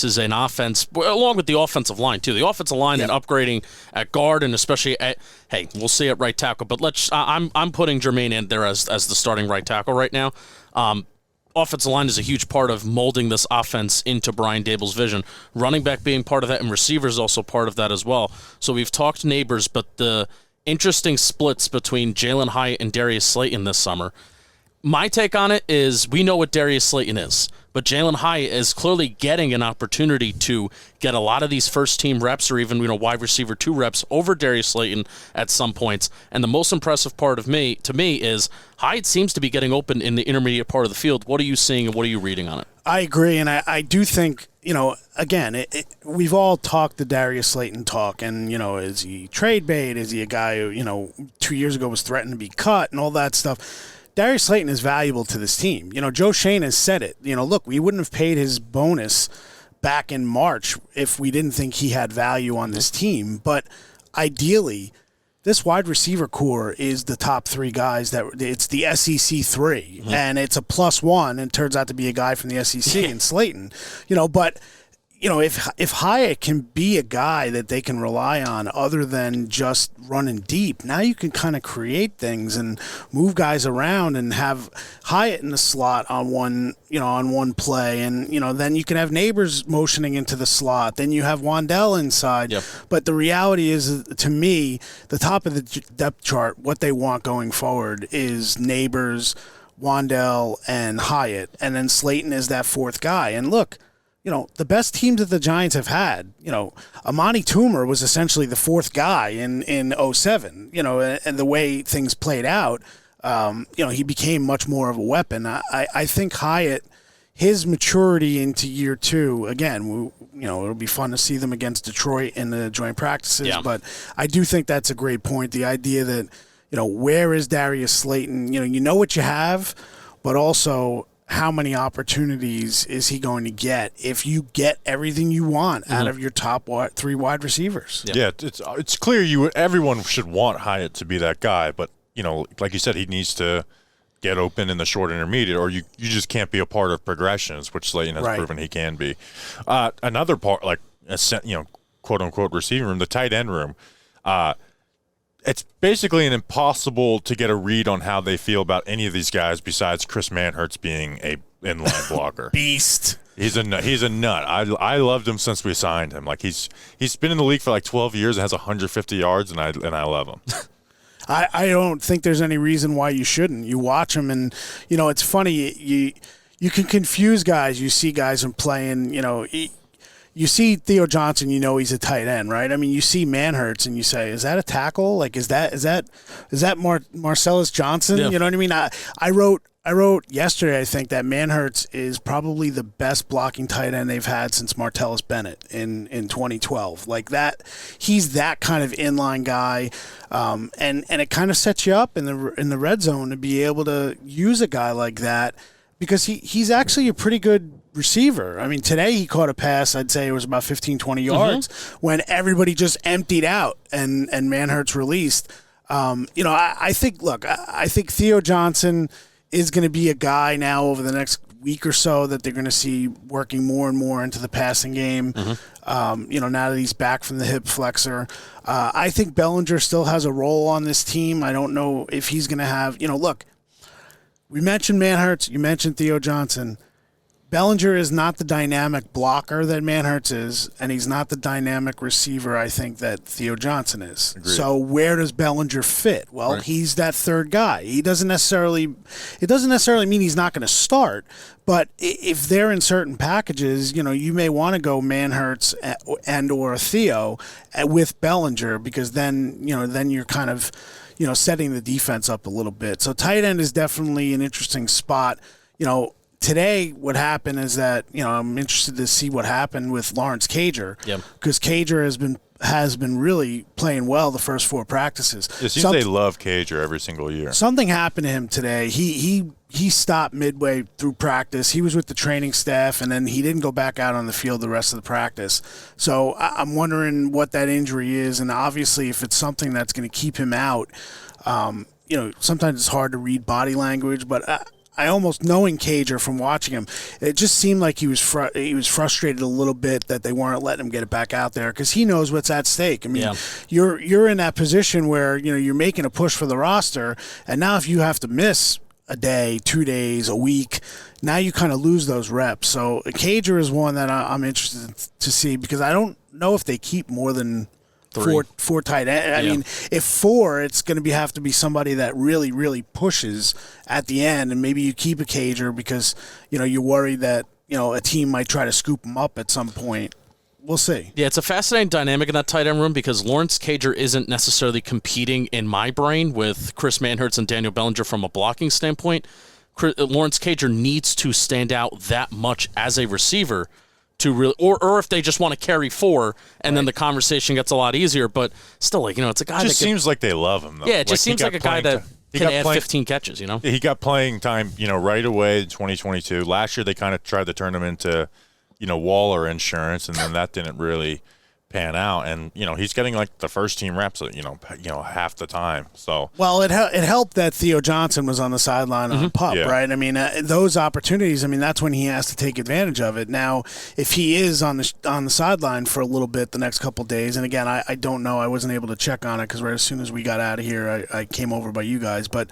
is an offense, along with the offensive line, too. The offensive line and upgrading at guard, and especially we'll see at right tackle, but I'm putting Jermaine in there as the starting right tackle right now. Offensive line is a huge part of molding this offense into Brian Dable's vision. Running back being part of that, and receivers also part of that as well. So we've talked Neighbors, but the interesting splits between Jalen Hyatt and Darius Slayton this summer. My take on it is, we know what Darius Slayton is, but Jalen Hyatt is clearly getting an opportunity to get a lot of these first-team reps, or even wide receiver 2 reps over Darius Slayton at some points. And the most impressive part to me is Hyatt seems to be getting open in the intermediate part of the field. What are you seeing, and what are you reading on it? I agree, and I do think, again, we've all talked the Darius Slayton talk, and, is he trade bait? Is he a guy who, 2 years ago was threatened to be cut and all that stuff? Darius Slayton is valuable to this team. Joe Shane has said it. Look, we wouldn't have paid his bonus back in March if we didn't think he had value on this team. But ideally, this wide receiver core is the top 3 guys. It's the SEC 3, and it's a +1, and turns out to be a guy from the SEC in Slayton. But if Hyatt can be a guy that they can rely on other than just running deep, now you can kind of create things and move guys around and have Hyatt in the slot on one play, and then you can have Neighbors motioning into the slot, then you have Wandell inside. Yep. But the reality is, to me, the top of the depth chart, what they want going forward is Neighbors, Wandell, and Hyatt, and then Slayton is that 4th guy. And look, the best teams that the Giants have had, Amani Toomer was essentially the 4th guy in 2007, and the way things played out, he became much more of a weapon. I think Hyatt, his maturity into year 2, again, it'll be fun to see them against Detroit in the joint practices, but I do think that's a great point. The idea that, where is Darius Slayton? You know what you have, but also, how many opportunities is he going to get if you get everything you want out of your top 3 wide receivers? Yeah, it's clear everyone should want Hyatt to be that guy, but like you said, he needs to get open in the short intermediate, or you just can't be a part of progressions, which Slayton has proven he can be. Another part, like quote unquote receiving room, the tight end room. It's basically impossible to get a read on how they feel about any of these guys besides Chris Manhertz being a inline blocker. Beast. He's a nut. I loved him since we signed him. Like he's been in the league for like 12 years and has 150 yards, and I love him. I don't think there's any reason why you shouldn't. You watch him, and it's funny. You can confuse guys. You see guys playing. You see Theo Johnson, he's a tight end, right? I mean, you see Manhertz, and you say, is that a tackle? Like, is that Marcellus Johnson? Yeah. You know what I mean? I wrote yesterday, I think, that Manhertz is probably the best blocking tight end they've had since Martellus Bennett in 2012. Like that, he's that kind of inline guy, and it kind of sets you up in the red zone to be able to use a guy like that because he's actually a pretty good receiver. I mean, today he caught a pass, I'd say it was about 15, 20 yards when everybody just emptied out and Manhertz released. I think Theo Johnson is going to be a guy now over the next week or so that they're going to see working more and more into the passing game. Now that he's back from the hip flexor. I think Bellinger still has a role on this team. I don't know if he's going to have, look, we mentioned Manhertz, you mentioned Theo Johnson. Bellinger is not the dynamic blocker that Manhertz is, and he's not the dynamic receiver I think that Theo Johnson is. Agreed. So where does Bellinger fit? Well, he's that third guy. It doesn't necessarily mean he's not going to start, but if they're in certain packages, you may want to go Manhertz and or Theo with Bellinger because then you're kind of, setting the defense up a little bit. So tight end is definitely an interesting spot. Today, what happened is that I'm interested to see what happened with Lawrence Cager because Cager has been really playing well the first 4 practices. It seems they love Cager every single year. Something happened to him today. He stopped midway through practice. He was with the training staff, and then he didn't go back out on the field the rest of the practice. So I'm wondering what that injury is, and obviously if it's something that's going to keep him out, sometimes it's hard to read body language, but I almost knowing Cager from watching him, it just seemed like he was frustrated a little bit that they weren't letting him get it back out there because he knows what's at stake. I mean, you're in that position where you're making a push for the roster, and now if you have to miss a day, 2 days, a week, now you kind of lose those reps. So Cager is one that I'm interested to see because I don't know if they keep more than four tight end. I mean, if 4, it's going to have to be somebody that really, really pushes at the end, and maybe you keep a Cager because you're worried that a team might try to scoop him up at some point. We'll see. Yeah, it's a fascinating dynamic in that tight end room because Lawrence Cager isn't necessarily competing in my brain with Chris Manhertz and Daniel Bellinger from a blocking standpoint. Lawrence Cager needs to stand out that much as a receiver to really, or if they just want to carry 4, and then the conversation gets a lot easier. But still, it's a guy. It just seems like they love him, though. Yeah, it just seems like a guy that can add 15 catches. He got playing time, right away in 2022. Last year they kind of tried to turn him into, Waller insurance, and then that didn't really pan out. And he's getting like the first team reps, half the time. So it helped that Theo Johnson was on the sideline on PUP, right? I mean, those opportunities. I mean, that's when he has to take advantage of it. Now, if he is on the sideline for a little bit the next couple of days, and again, I don't know. I wasn't able to check on it because right as soon as we got out of here, I came over by you guys, but.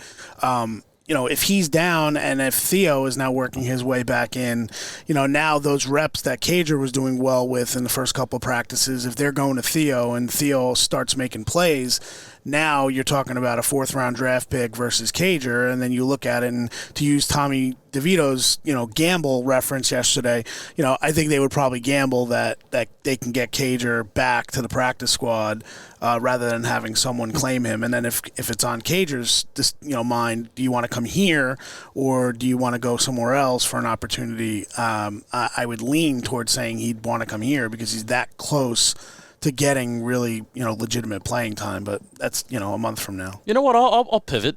If he's down and if Theo is now working his way back in, now those reps that Cager was doing well with in the first couple of practices, if they're going to Theo and Theo starts making plays, now you're talking about a 4th-round draft pick versus Cager, and then you look at it, and to use Tommy DeVito's, gamble reference yesterday, I think they would probably gamble that they can get Cager back to the practice squad rather than having someone claim him. And then if it's on Cager's mind, do you want to come here or do you want to go somewhere else for an opportunity? I would lean towards saying he'd want to come here because he's that close to getting really, legitimate playing time, but that's, a month from now. You know what? I'll pivot.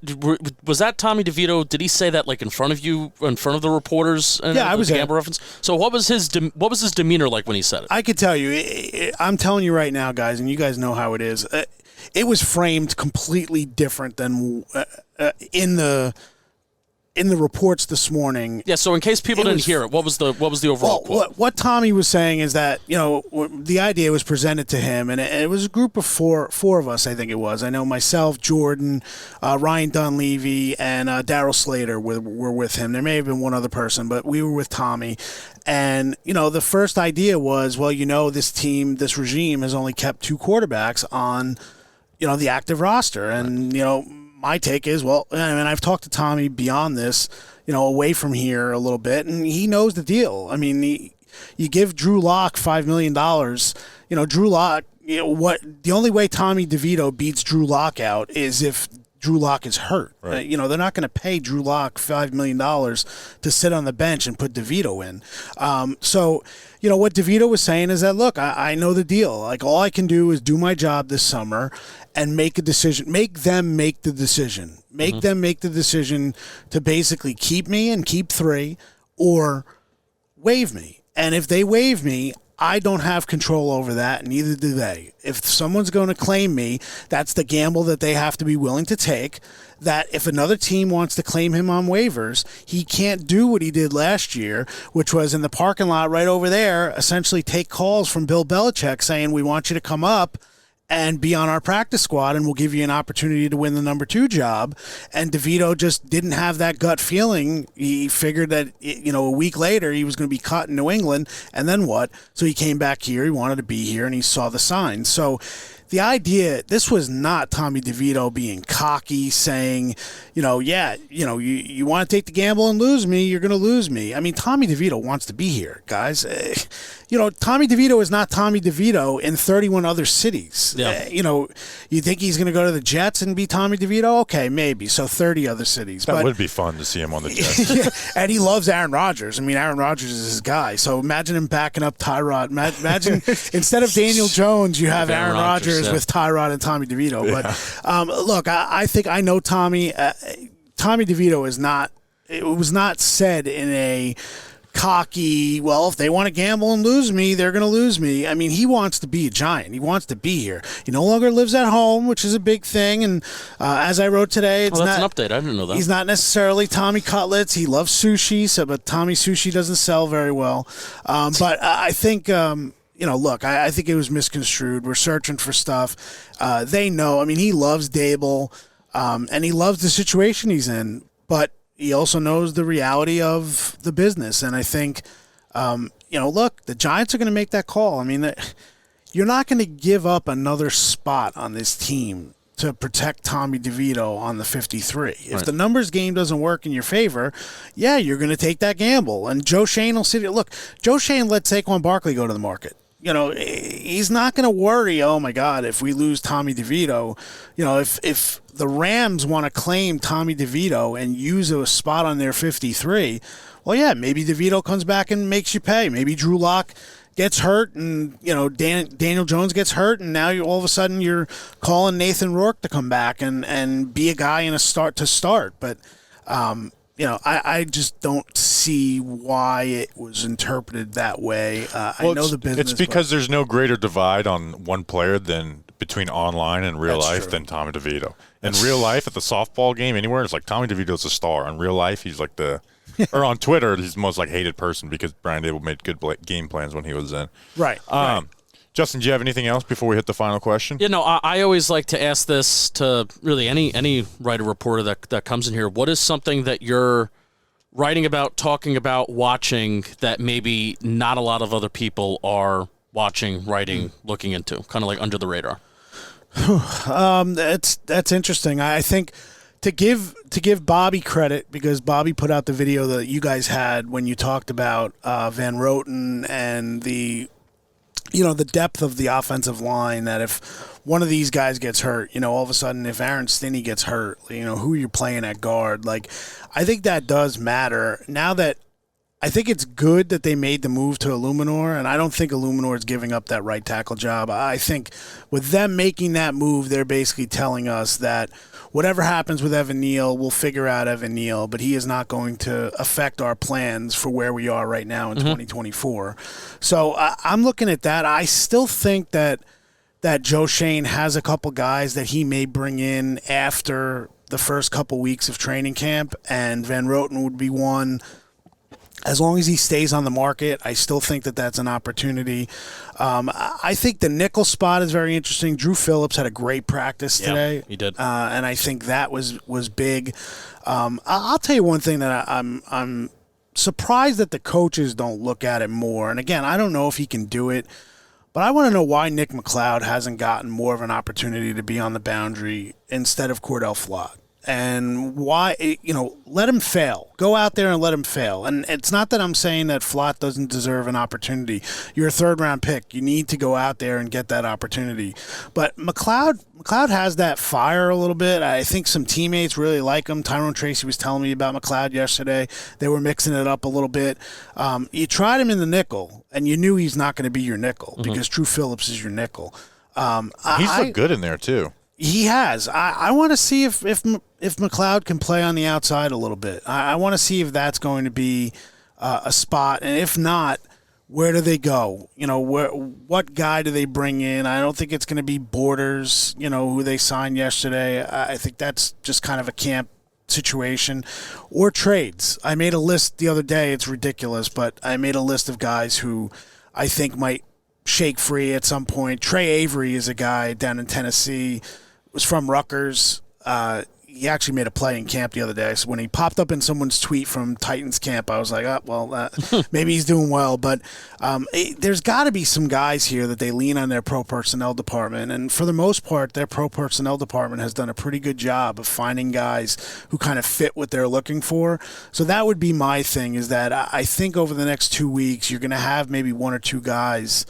Was that Tommy DeVito? Did he say that like in front of you, in front of the reporters? Yeah, I was there. Reference. So what was his demeanor like when he said it? I could tell you. I'm telling you right now, guys, and you guys know how it is. It was framed completely different than in the reports this morning. Yeah, so in case people didn't hear it, what was the overall quote? What Tommy was saying is that, the idea was presented to him, and it was a group of four of us, I think it was. I know myself, Jordan, Ryan Dunleavy, and Daryl Slater were with him. There may have been one other person, but we were with Tommy. And, the first idea was, well, this team, this regime has only kept 2 quarterbacks on the active roster. And, my take is, well, I mean, I've talked to Tommy beyond this, away from here a little bit, and he knows the deal. I mean, you give Drew Lock $5 million. Drew Lock, the only way Tommy DeVito beats Drew Lock out is if Drew Lock is hurt. Right. They're not going to pay Drew Lock $5 million to sit on the bench and put DeVito in. So, what DeVito was saying is that, look, I know the deal. Like, all I can do is do my job this summer and make a decision. Make them make the decision. Make them make the decision to basically keep me and keep 3 or waive me. And if they waive me, I don't have control over that, and neither do they. If someone's going to claim me, that's the gamble that they have to be willing to take, that if another team wants to claim him on waivers, he can't do what he did last year, which was in the parking lot right over there, essentially take calls from Bill Belichick saying, we want you to come up and be on our practice squad, and we'll give you an opportunity to win the number 2 job. And DeVito just didn't have that gut feeling. He figured that, a week later he was going to be cut in New England, and then what? So he came back here. He wanted to be here, and he saw the signs. So the idea, this was not Tommy DeVito being cocky, saying, you want to take the gamble and lose me, you're going to lose me. I mean, Tommy DeVito wants to be here, guys. Tommy DeVito is not Tommy DeVito in 31 other cities. Yeah. You think he's going to go to the Jets and be Tommy DeVito? Okay, maybe. So 30 other cities. That would be fun to see him on the Jets. And he loves Aaron Rodgers. I mean, Aaron Rodgers is his guy. So imagine him backing up Tyrod. Imagine instead of Daniel Jones, you have Aaron Rodgers with Tyrod and Tommy DeVito. But look, I think I know Tommy. Tommy DeVito is not. It was not said in a cocky, well, if they want to gamble and lose me, they're going to lose me. I mean, he wants to be a Giant. He wants to be here. He no longer lives at home, which is a big thing. And as I wrote today, it's that's not an update. I didn't know that. He's not necessarily Tommy Cutlets. He loves sushi, but Tommy Sushi doesn't sell very well. But I think, look, I think it was misconstrued. We're searching for stuff. They know. I mean, he loves Dable, and he loves the situation he's in, but he also knows the reality of the business. And I think, look, the Giants are going to make that call. I mean, you're not going to give up another spot on this team to protect Tommy DeVito on the 53. If the numbers game doesn't work in your favor, you're going to take that gamble. And Joe Shane will sit here. Look, Joe Shane let Saquon Barkley go to the market. He's not going to worry, oh, my God, if we lose Tommy DeVito. If the Rams want to claim Tommy DeVito and use a spot on their 53, well, maybe DeVito comes back and makes you pay. Maybe Drew Lock gets hurt and, Daniel Jones gets hurt, and now all of a sudden you're calling Nathan Rourke to come back and be a guy in a start. But, I just don't see why it was interpreted that way. I know the business. It's because there's no greater divide on one player than between online and real life than Tommy DeVito. In real life, at the softball game, anywhere, it's like Tommy DeVito's a star. In real life, he's like or on Twitter, he's the most hated person because Brian Dable made good game plans when he was in. Right. Justin, do you have anything else before we hit the final question? I always like to ask this to really any writer reporter that comes in here. What is something that you're writing about, talking about, watching that maybe not a lot of other people are watching, writing, looking into, kind of like under the radar? That's interesting. I think to give Bobby credit, because Bobby put out the video that you guys had when you talked about Van Roten and the depth of the offensive line, that if one of these guys gets hurt, all of a sudden if Aaron Stinney gets hurt, who you're playing at guard, I think that does matter. Now that I think it's good that they made the move to Illuminor, and I don't think Illuminor is giving up that right tackle job. I think with them making that move, they're basically telling us that whatever happens with Evan Neal, we'll figure out Evan Neal, but he is not going to affect our plans for where we are right now in 2024. So I'm looking at that. I still think that Joe Shane has a couple guys that he may bring in after the first couple weeks of training camp, and Van Roten would be one. As long as he stays on the market, I still think that that's an opportunity. I think the nickel spot is very interesting. Drew Phillips had a great practice today. He did. And I think that was big. I'll tell you one thing that I'm surprised that the coaches don't look at it more. And again, I don't know if he can do it, But I want to know why Nick McLeod hasn't gotten more of an opportunity to be on the boundary instead of Cordell Flott. And why, let him fail. Go out there and let him fail. And it's not that I'm saying that Flott doesn't deserve an opportunity. You're a third-round pick. You need to go out there and get that opportunity. But McLeod has that fire a little bit. I think some teammates really like him. Tyrone Tracy was telling me about McLeod yesterday. They were mixing it up a little bit. You tried him in the nickel, and you knew he's not going to be your nickel because Drew Phillips is your nickel. He's looked good in there, too. He has. I want to see if McLeod can play on the outside a little bit. I want to see if that's going to be a spot, and if not, where do they go? What guy do they bring in? I don't think it's going to be Borders, who they signed yesterday. I think that's just kind of a camp situation, or trades. I made a list the other day. It's ridiculous, but I made a list of guys who I think might shake free at some point. Trey Avery is a guy down in Tennessee. Was from Rutgers. He actually made a play in camp the other day. So when he popped up in someone's tweet from Titans camp, I was like, maybe he's doing well. But there's got to be some guys here that they lean on their pro personnel department. And for the most part, their pro personnel department has done a pretty good job of finding guys who kind of fit what they're looking for. So that would be my thing, is that I think over the next 2 weeks, you're going to have maybe one or two guys.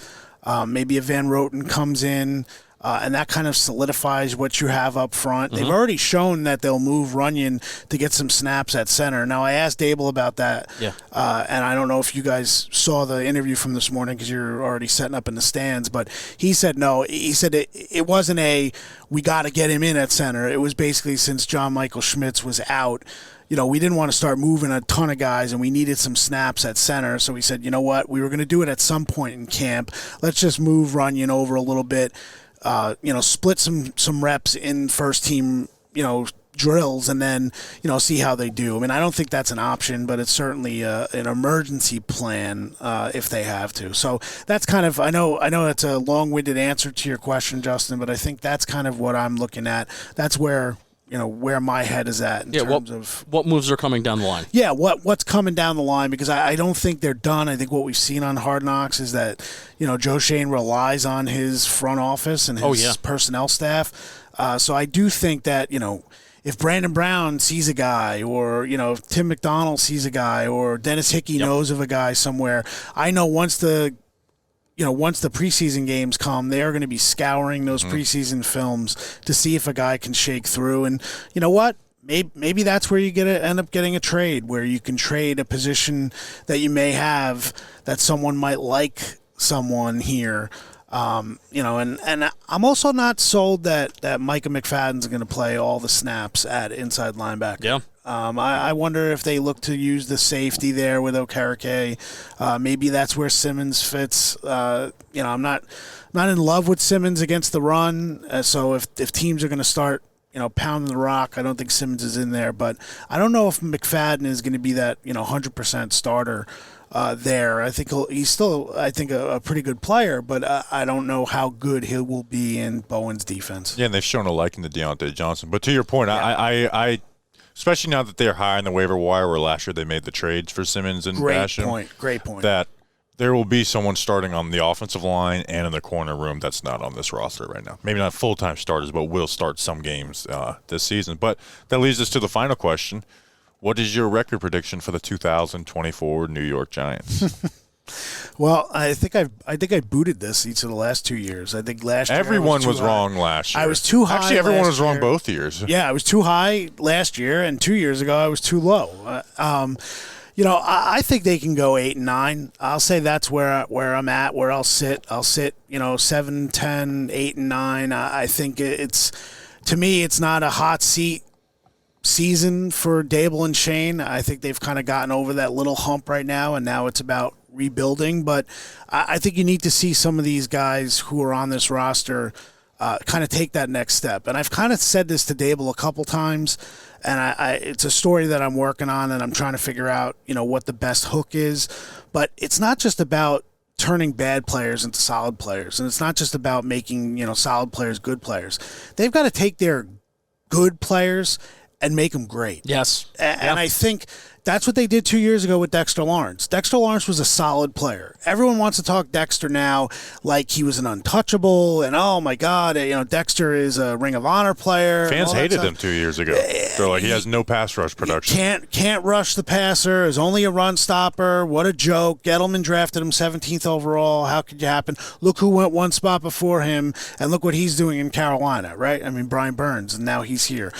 Maybe a Van Roten comes in, and that kind of solidifies what you have up front. They've already shown that they'll move Runyon to get some snaps at center. Now, I asked Dable about that, and I don't know if you guys saw the interview from this morning because you're already setting up in the stands, but he said no. He said it wasn't we got to get him in at center. It was basically since John Michael Schmitz was out, we didn't want to start moving a ton of guys, and we needed some snaps at center. So we said, you know what, we were going to do it at some point in camp. Let's just move Runyon over a little bit, split some reps in first team, drills, and then, see how they do. I mean, I don't think that's an option, but it's certainly an emergency plan if they have to. So that's kind of, I know that's a long-winded answer to your question, Justin, but I think that's kind of what I'm looking at. That's where my head is at in terms of what moves are coming down the line. Yeah, what's coming down the line, because I don't think they're done. I think what we've seen on Hard Knocks is that, Joe Shane relies on his front office and his personnel staff. So I do think that, if Brandon Brown sees a guy, or, if Tim McDonald sees a guy, or Dennis Hickey knows of a guy somewhere, I know once the preseason games come, they are going to be scouring those preseason films to see if a guy can shake through. And you know what? Maybe that's where you end up getting a trade, where you can trade a position that you may have that someone might like someone here. And I'm also not sold that Micah McFadden's going to play all the snaps at inside linebacker. Yeah. I wonder if they look to use the safety there with Okereke. Maybe that's where Simmons fits. I'm not in love with Simmons against the run. So if teams are going to start, pounding the rock, I don't think Simmons is in there. But I don't know if McFadden is going to be that 100% starter there. I think he's still, a pretty good player, but I don't know how good he will be in Bowen's defense. Yeah, and they've shown a liking to Deontay Johnson. But to your point, I especially now that they're high on the waiver wire, where last year they made the trades for Simmons and Basham. Great point. That there will be someone starting on the offensive line and in the corner room that's not on this roster right now. Maybe not full-time starters, but will start some games this season. But that leads us to the final question. What is your record prediction for the 2024 New York Giants? Well, I think I booted this each of the last 2 years. I think last year everyone was wrong last year. I was too high. Actually, everyone was wrong year. both years. Yeah, I was too high last year, and 2 years ago I was too low. I think they can go 8 and 9. I'll say that's where I'm at, where I'll sit. 7, 10, 8 and 9. I think to me, it's not a hot seat season for Dable and Shane. I think they've kind of gotten over that little hump right now, and now it's about rebuilding. But I think you need to see some of these guys who are on this roster kind of take that next step. And I've kind of said this to Dable a couple times, and it's a story that I'm working on, and I'm trying to figure out, what the best hook is. But it's not just about turning bad players into solid players, and it's not just about making, solid players good players. They've got to take their good players and make them great. Yes. And I think That's what they did 2 years ago with Dexter Lawrence. Dexter Lawrence was a solid player. Everyone wants to talk Dexter now like he was an untouchable, and oh my God, Dexter is a Ring of Honor player. Fans hated him 2 years ago. They're like, he has no pass rush production. Can't rush the passer. Is only a run stopper. What a joke. Gettleman drafted him 17th overall. How could you happen? Look who went one spot before him, and look what he's doing in Carolina, right? I mean, Brian Burns, and now he's here.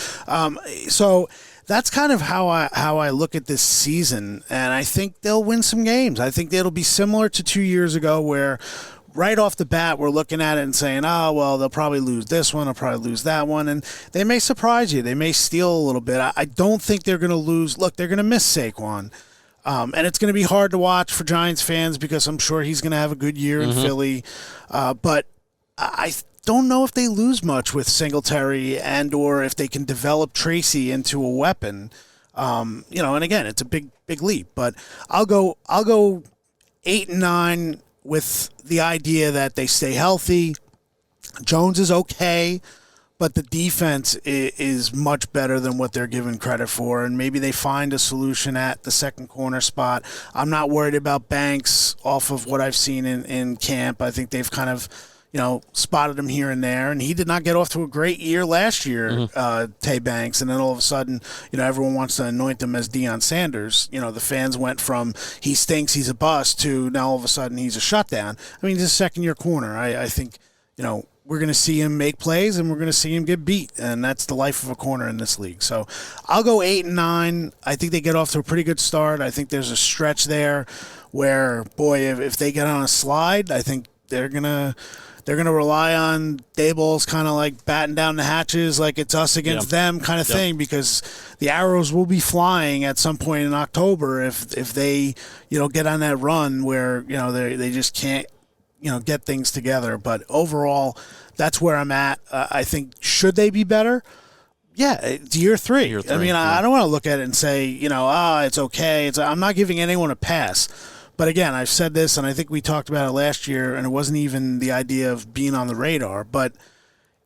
So that's kind of how I look at this season, and I think they'll win some games. I think it'll be similar to 2 years ago where right off the bat we're looking at it and saying, oh, well, they'll probably lose this one, they'll probably lose that one, and they may surprise you. They may steal a little bit. I don't think they're going to lose. Look, they're going to miss Saquon, and it's going to be hard to watch for Giants fans because I'm sure he's going to have a good year in Philly, but I don't know if they lose much with Singletary and or if they can develop Tracy into a weapon. And again, it's a big leap, but I'll go 8-9 with the idea that they stay healthy. Jones is okay, but the defense is much better than what they're given credit for, and maybe they find a solution at the second corner spot. I'm not worried about Banks off of what I've seen in camp. I think they've kind of spotted him here and there, and he did not get off to a great year last year, Tay Banks, and then all of a sudden, everyone wants to anoint him as Deion Sanders. The fans went from he stinks, he's a bust, to now all of a sudden he's a shutdown. I mean, he's a second-year corner. I think, we're going to see him make plays, and we're going to see him get beat, and that's the life of a corner in this league. So I'll go 8-9. I think they get off to a pretty good start. I think there's a stretch there where, boy, if they get on a slide, I think they're going to rely on Daboll's kind of like batting down the hatches like it's us against them kind of thing, because the arrows will be flying at some point in October if they get on that run where they just can't get things together. But overall, that's where I'm at. I think should they be better? Yeah, it's year three. I mean, I don't want to look at it and say it's okay. I'm not giving anyone a pass. But again, I've said this, and I think we talked about it last year, and it wasn't even the idea of being on the radar. But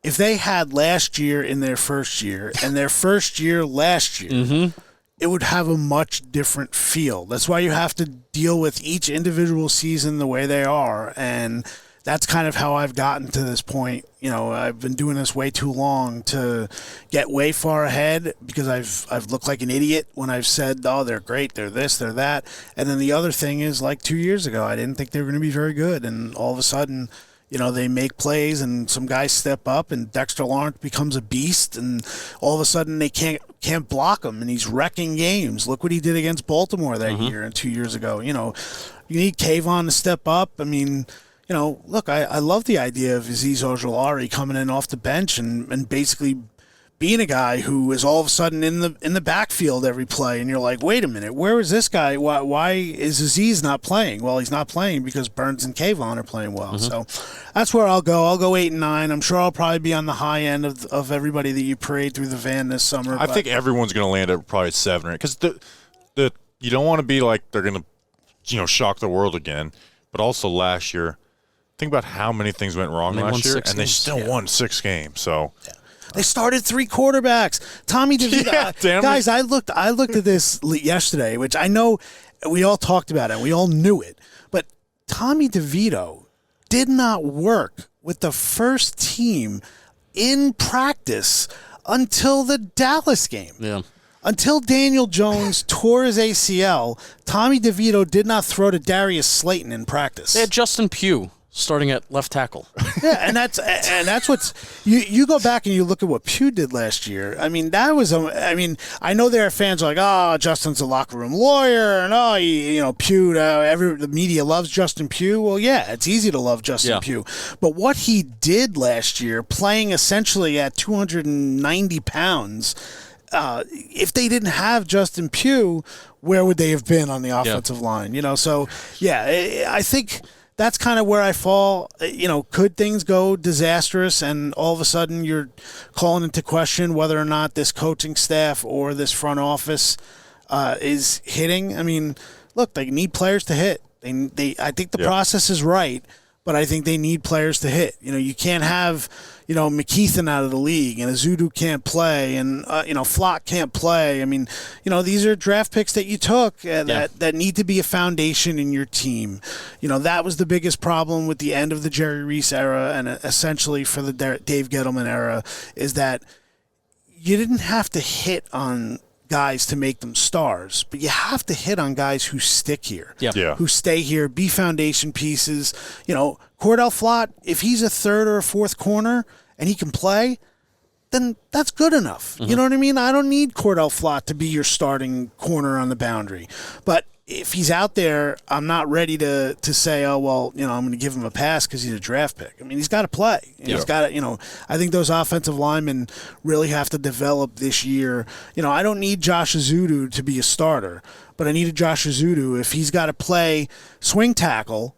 if they had last year in their first year and their first year last year, it would have a much different feel. That's why you have to deal with each individual season the way they are, and that's kind of how I've gotten to this point. I've been doing this way too long to get way far ahead because I've looked like an idiot when I've said, oh, they're great, they're this, they're that. And then the other thing is, like 2 years ago, I didn't think they were going to be very good. And all of a sudden, they make plays and some guys step up and Dexter Lawrence becomes a beast, and all of a sudden they can't block him, and he's wrecking games. Look what he did against Baltimore that year and 2 years ago. You need Kayvon to step up. I mean, look, I love the idea of Azeez Ojulari coming in off the bench and basically being a guy who is all of a sudden in the backfield every play, and you're like, wait a minute, where is this guy? Why is Azeez not playing? Well, he's not playing because Burns and Kayvon are playing well. So that's where I'll go. I'll go 8-9. I'm sure I'll probably be on the high end of everybody that you parade through the van this summer. I think everyone's going to land at probably 7 or 8 because the you don't want to be like they're going to shock the world again. But also last year, think about how many things went wrong last year, and they still won 6 games. So. Yeah. They started 3 quarterbacks. Tommy DeVito. Guys, I looked at this yesterday, which I know we all talked about it. We all knew it. But Tommy DeVito did not work with the first team in practice until the Dallas game. Yeah. Until Daniel Jones tore his ACL, Tommy DeVito did not throw to Darius Slayton in practice. They had Justin Pugh starting at left tackle. Yeah, and that's what's you go back and you look at what Pugh did last year. I mean, I know there are fans like, oh, Justin's a locker room lawyer, and Pugh. The media loves Justin Pugh. Well, yeah, it's easy to love Justin Pugh, but what he did last year, playing essentially at 290 pounds. If they didn't have Justin Pugh, where would they have been on the offensive line? So yeah, I think that's kind of where I fall. Could things go disastrous and all of a sudden you're calling into question whether or not this coaching staff or this front office is hitting? I mean, look, they need players to hit. I think the process is right, but I think they need players to hit. You can't have, McKeithen out of the league, and Azudu can't play, and, Flock can't play. I mean, these are draft picks that you took that need to be a foundation in your team. That was the biggest problem with the end of the Jerry Reese era and essentially for the Dave Gettleman era, is that you didn't have to hit on guys to make them stars, but you have to hit on guys who stick here, who stay here, be foundation pieces. Cordell Flott, if he's a third or a fourth corner and he can play, then that's good enough. You know what I mean? I don't need Cordell Flott to be your starting corner on the boundary. But if he's out there, I'm not ready to say, oh, well, I'm going to give him a pass because he's a draft pick. I mean, he's got to play. He's got to, I think those offensive linemen really have to develop this year. I don't need Josh Azudu to be a starter, but I need a Josh Azudu if he's got to play swing tackle.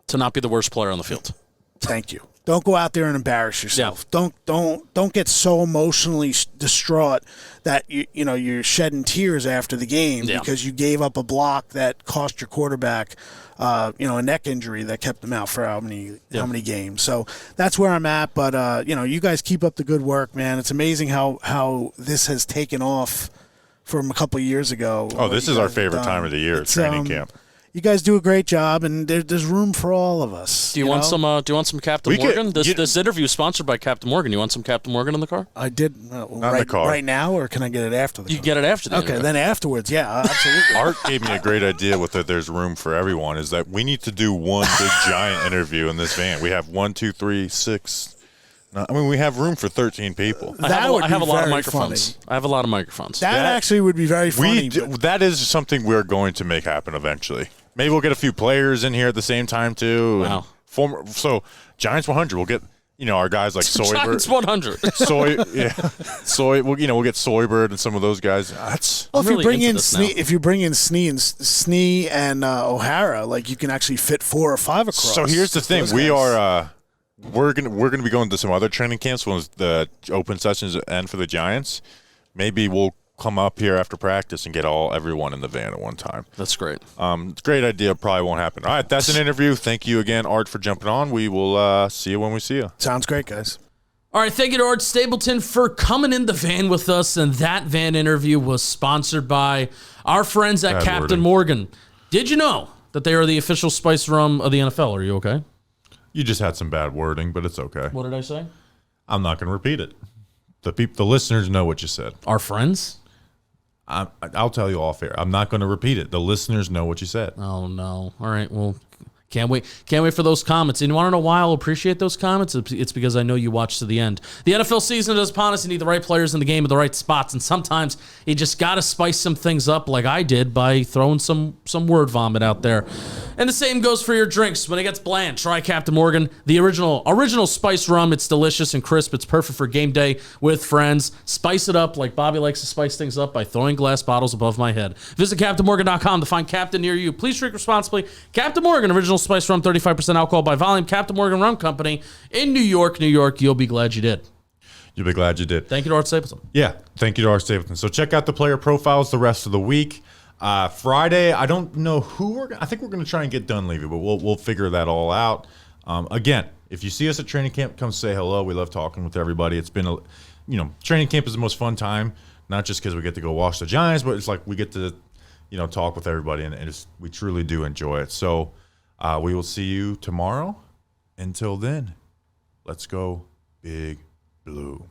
To not be the worst player on the field. Thank you. Don't go out there and embarrass yourself. Yeah. Don't get so emotionally distraught that you're shedding tears after the game because you gave up a block that cost your quarterback a neck injury that kept him out for how many games. So that's where I'm at. But you guys keep up the good work, man. It's amazing how this has taken off from a couple of years ago. Oh, this is our favorite time of the year, training camp. You guys do a great job, and there's room for all of us. Do you want some? Do you want some Captain Morgan? This interview is sponsored by Captain Morgan. You want some Captain Morgan in the car? I did. Not in the car right now, or can I get it after the? You car? Get it after the. Okay, then afterwards, yeah, absolutely. Art gave me a great idea with that. There's room for everyone. Is that we need to do one big giant interview in this van? We have 1, 2, 3, 6. We have room for 13 people. I have a lot of microphones. Funny. I have a lot of microphones. That actually would be very funny. That is something we're going to make happen eventually. Maybe we'll get a few players in here at the same time too. Wow. So Giants 100. We'll get our guys like Soybird. Giants 100. We'll get Soybird and some of those guys. If you bring in Snee and O'Hara, like you can actually fit 4 or 5 across. So here's the thing: we're gonna be going to some other training camps when the open sessions end for the Giants. Maybe we'll come up here after practice and get everyone in the van at one time. That's great. It's a great idea. Probably won't happen. All right, that's an interview. Thank you again, Art, for jumping on. We will see you when we see you. Sounds great, guys. All right, thank you to Art Stapleton for coming in the van with us, and that van interview was sponsored by our friends at Captain Morgan. Did you know that they are the official spice rum of the NFL? Are you okay? You just had some bad wording, but it's okay. What did I say? I'm not going to repeat it. The listeners know what you said. Our friends? I'll tell you off air. I'm not going to repeat it. The listeners know what you said. Oh, no. All right, well, can't wait for those comments. And you want to know why I'll appreciate those comments? It's because I know you watch to the end. The NFL season is upon us. You need the right players in the game at the right spots, and sometimes you just got to spice some things up like I did by throwing some word vomit out there. And the same goes for your drinks. When it gets bland, try Captain Morgan, the original spice rum. It's delicious and crisp. It's perfect for game day with friends. Spice it up like Bobby likes to spice things up by throwing glass bottles above my head. Visit CaptainMorgan.com to find Captain near you. Please drink responsibly. Captain Morgan, original spice rum, 35% alcohol by volume. Captain Morgan Rum Company in New York, New York. You'll be glad you did. You'll be glad you did. Thank you to Art Stapleton. Yeah, thank you to Art Stapleton. So check out the player profiles the rest of the week. Friday, I don't know who I think we're going to try and get Dunleavy, but we'll figure that all out. Again, if you see us at training camp, come say hello. We love talking with everybody. It's been training camp is the most fun time, not just because we get to go watch the Giants, but it's like we get to, talk with everybody, and we truly do enjoy it. So we will see you tomorrow. Until then, let's go Big Blue.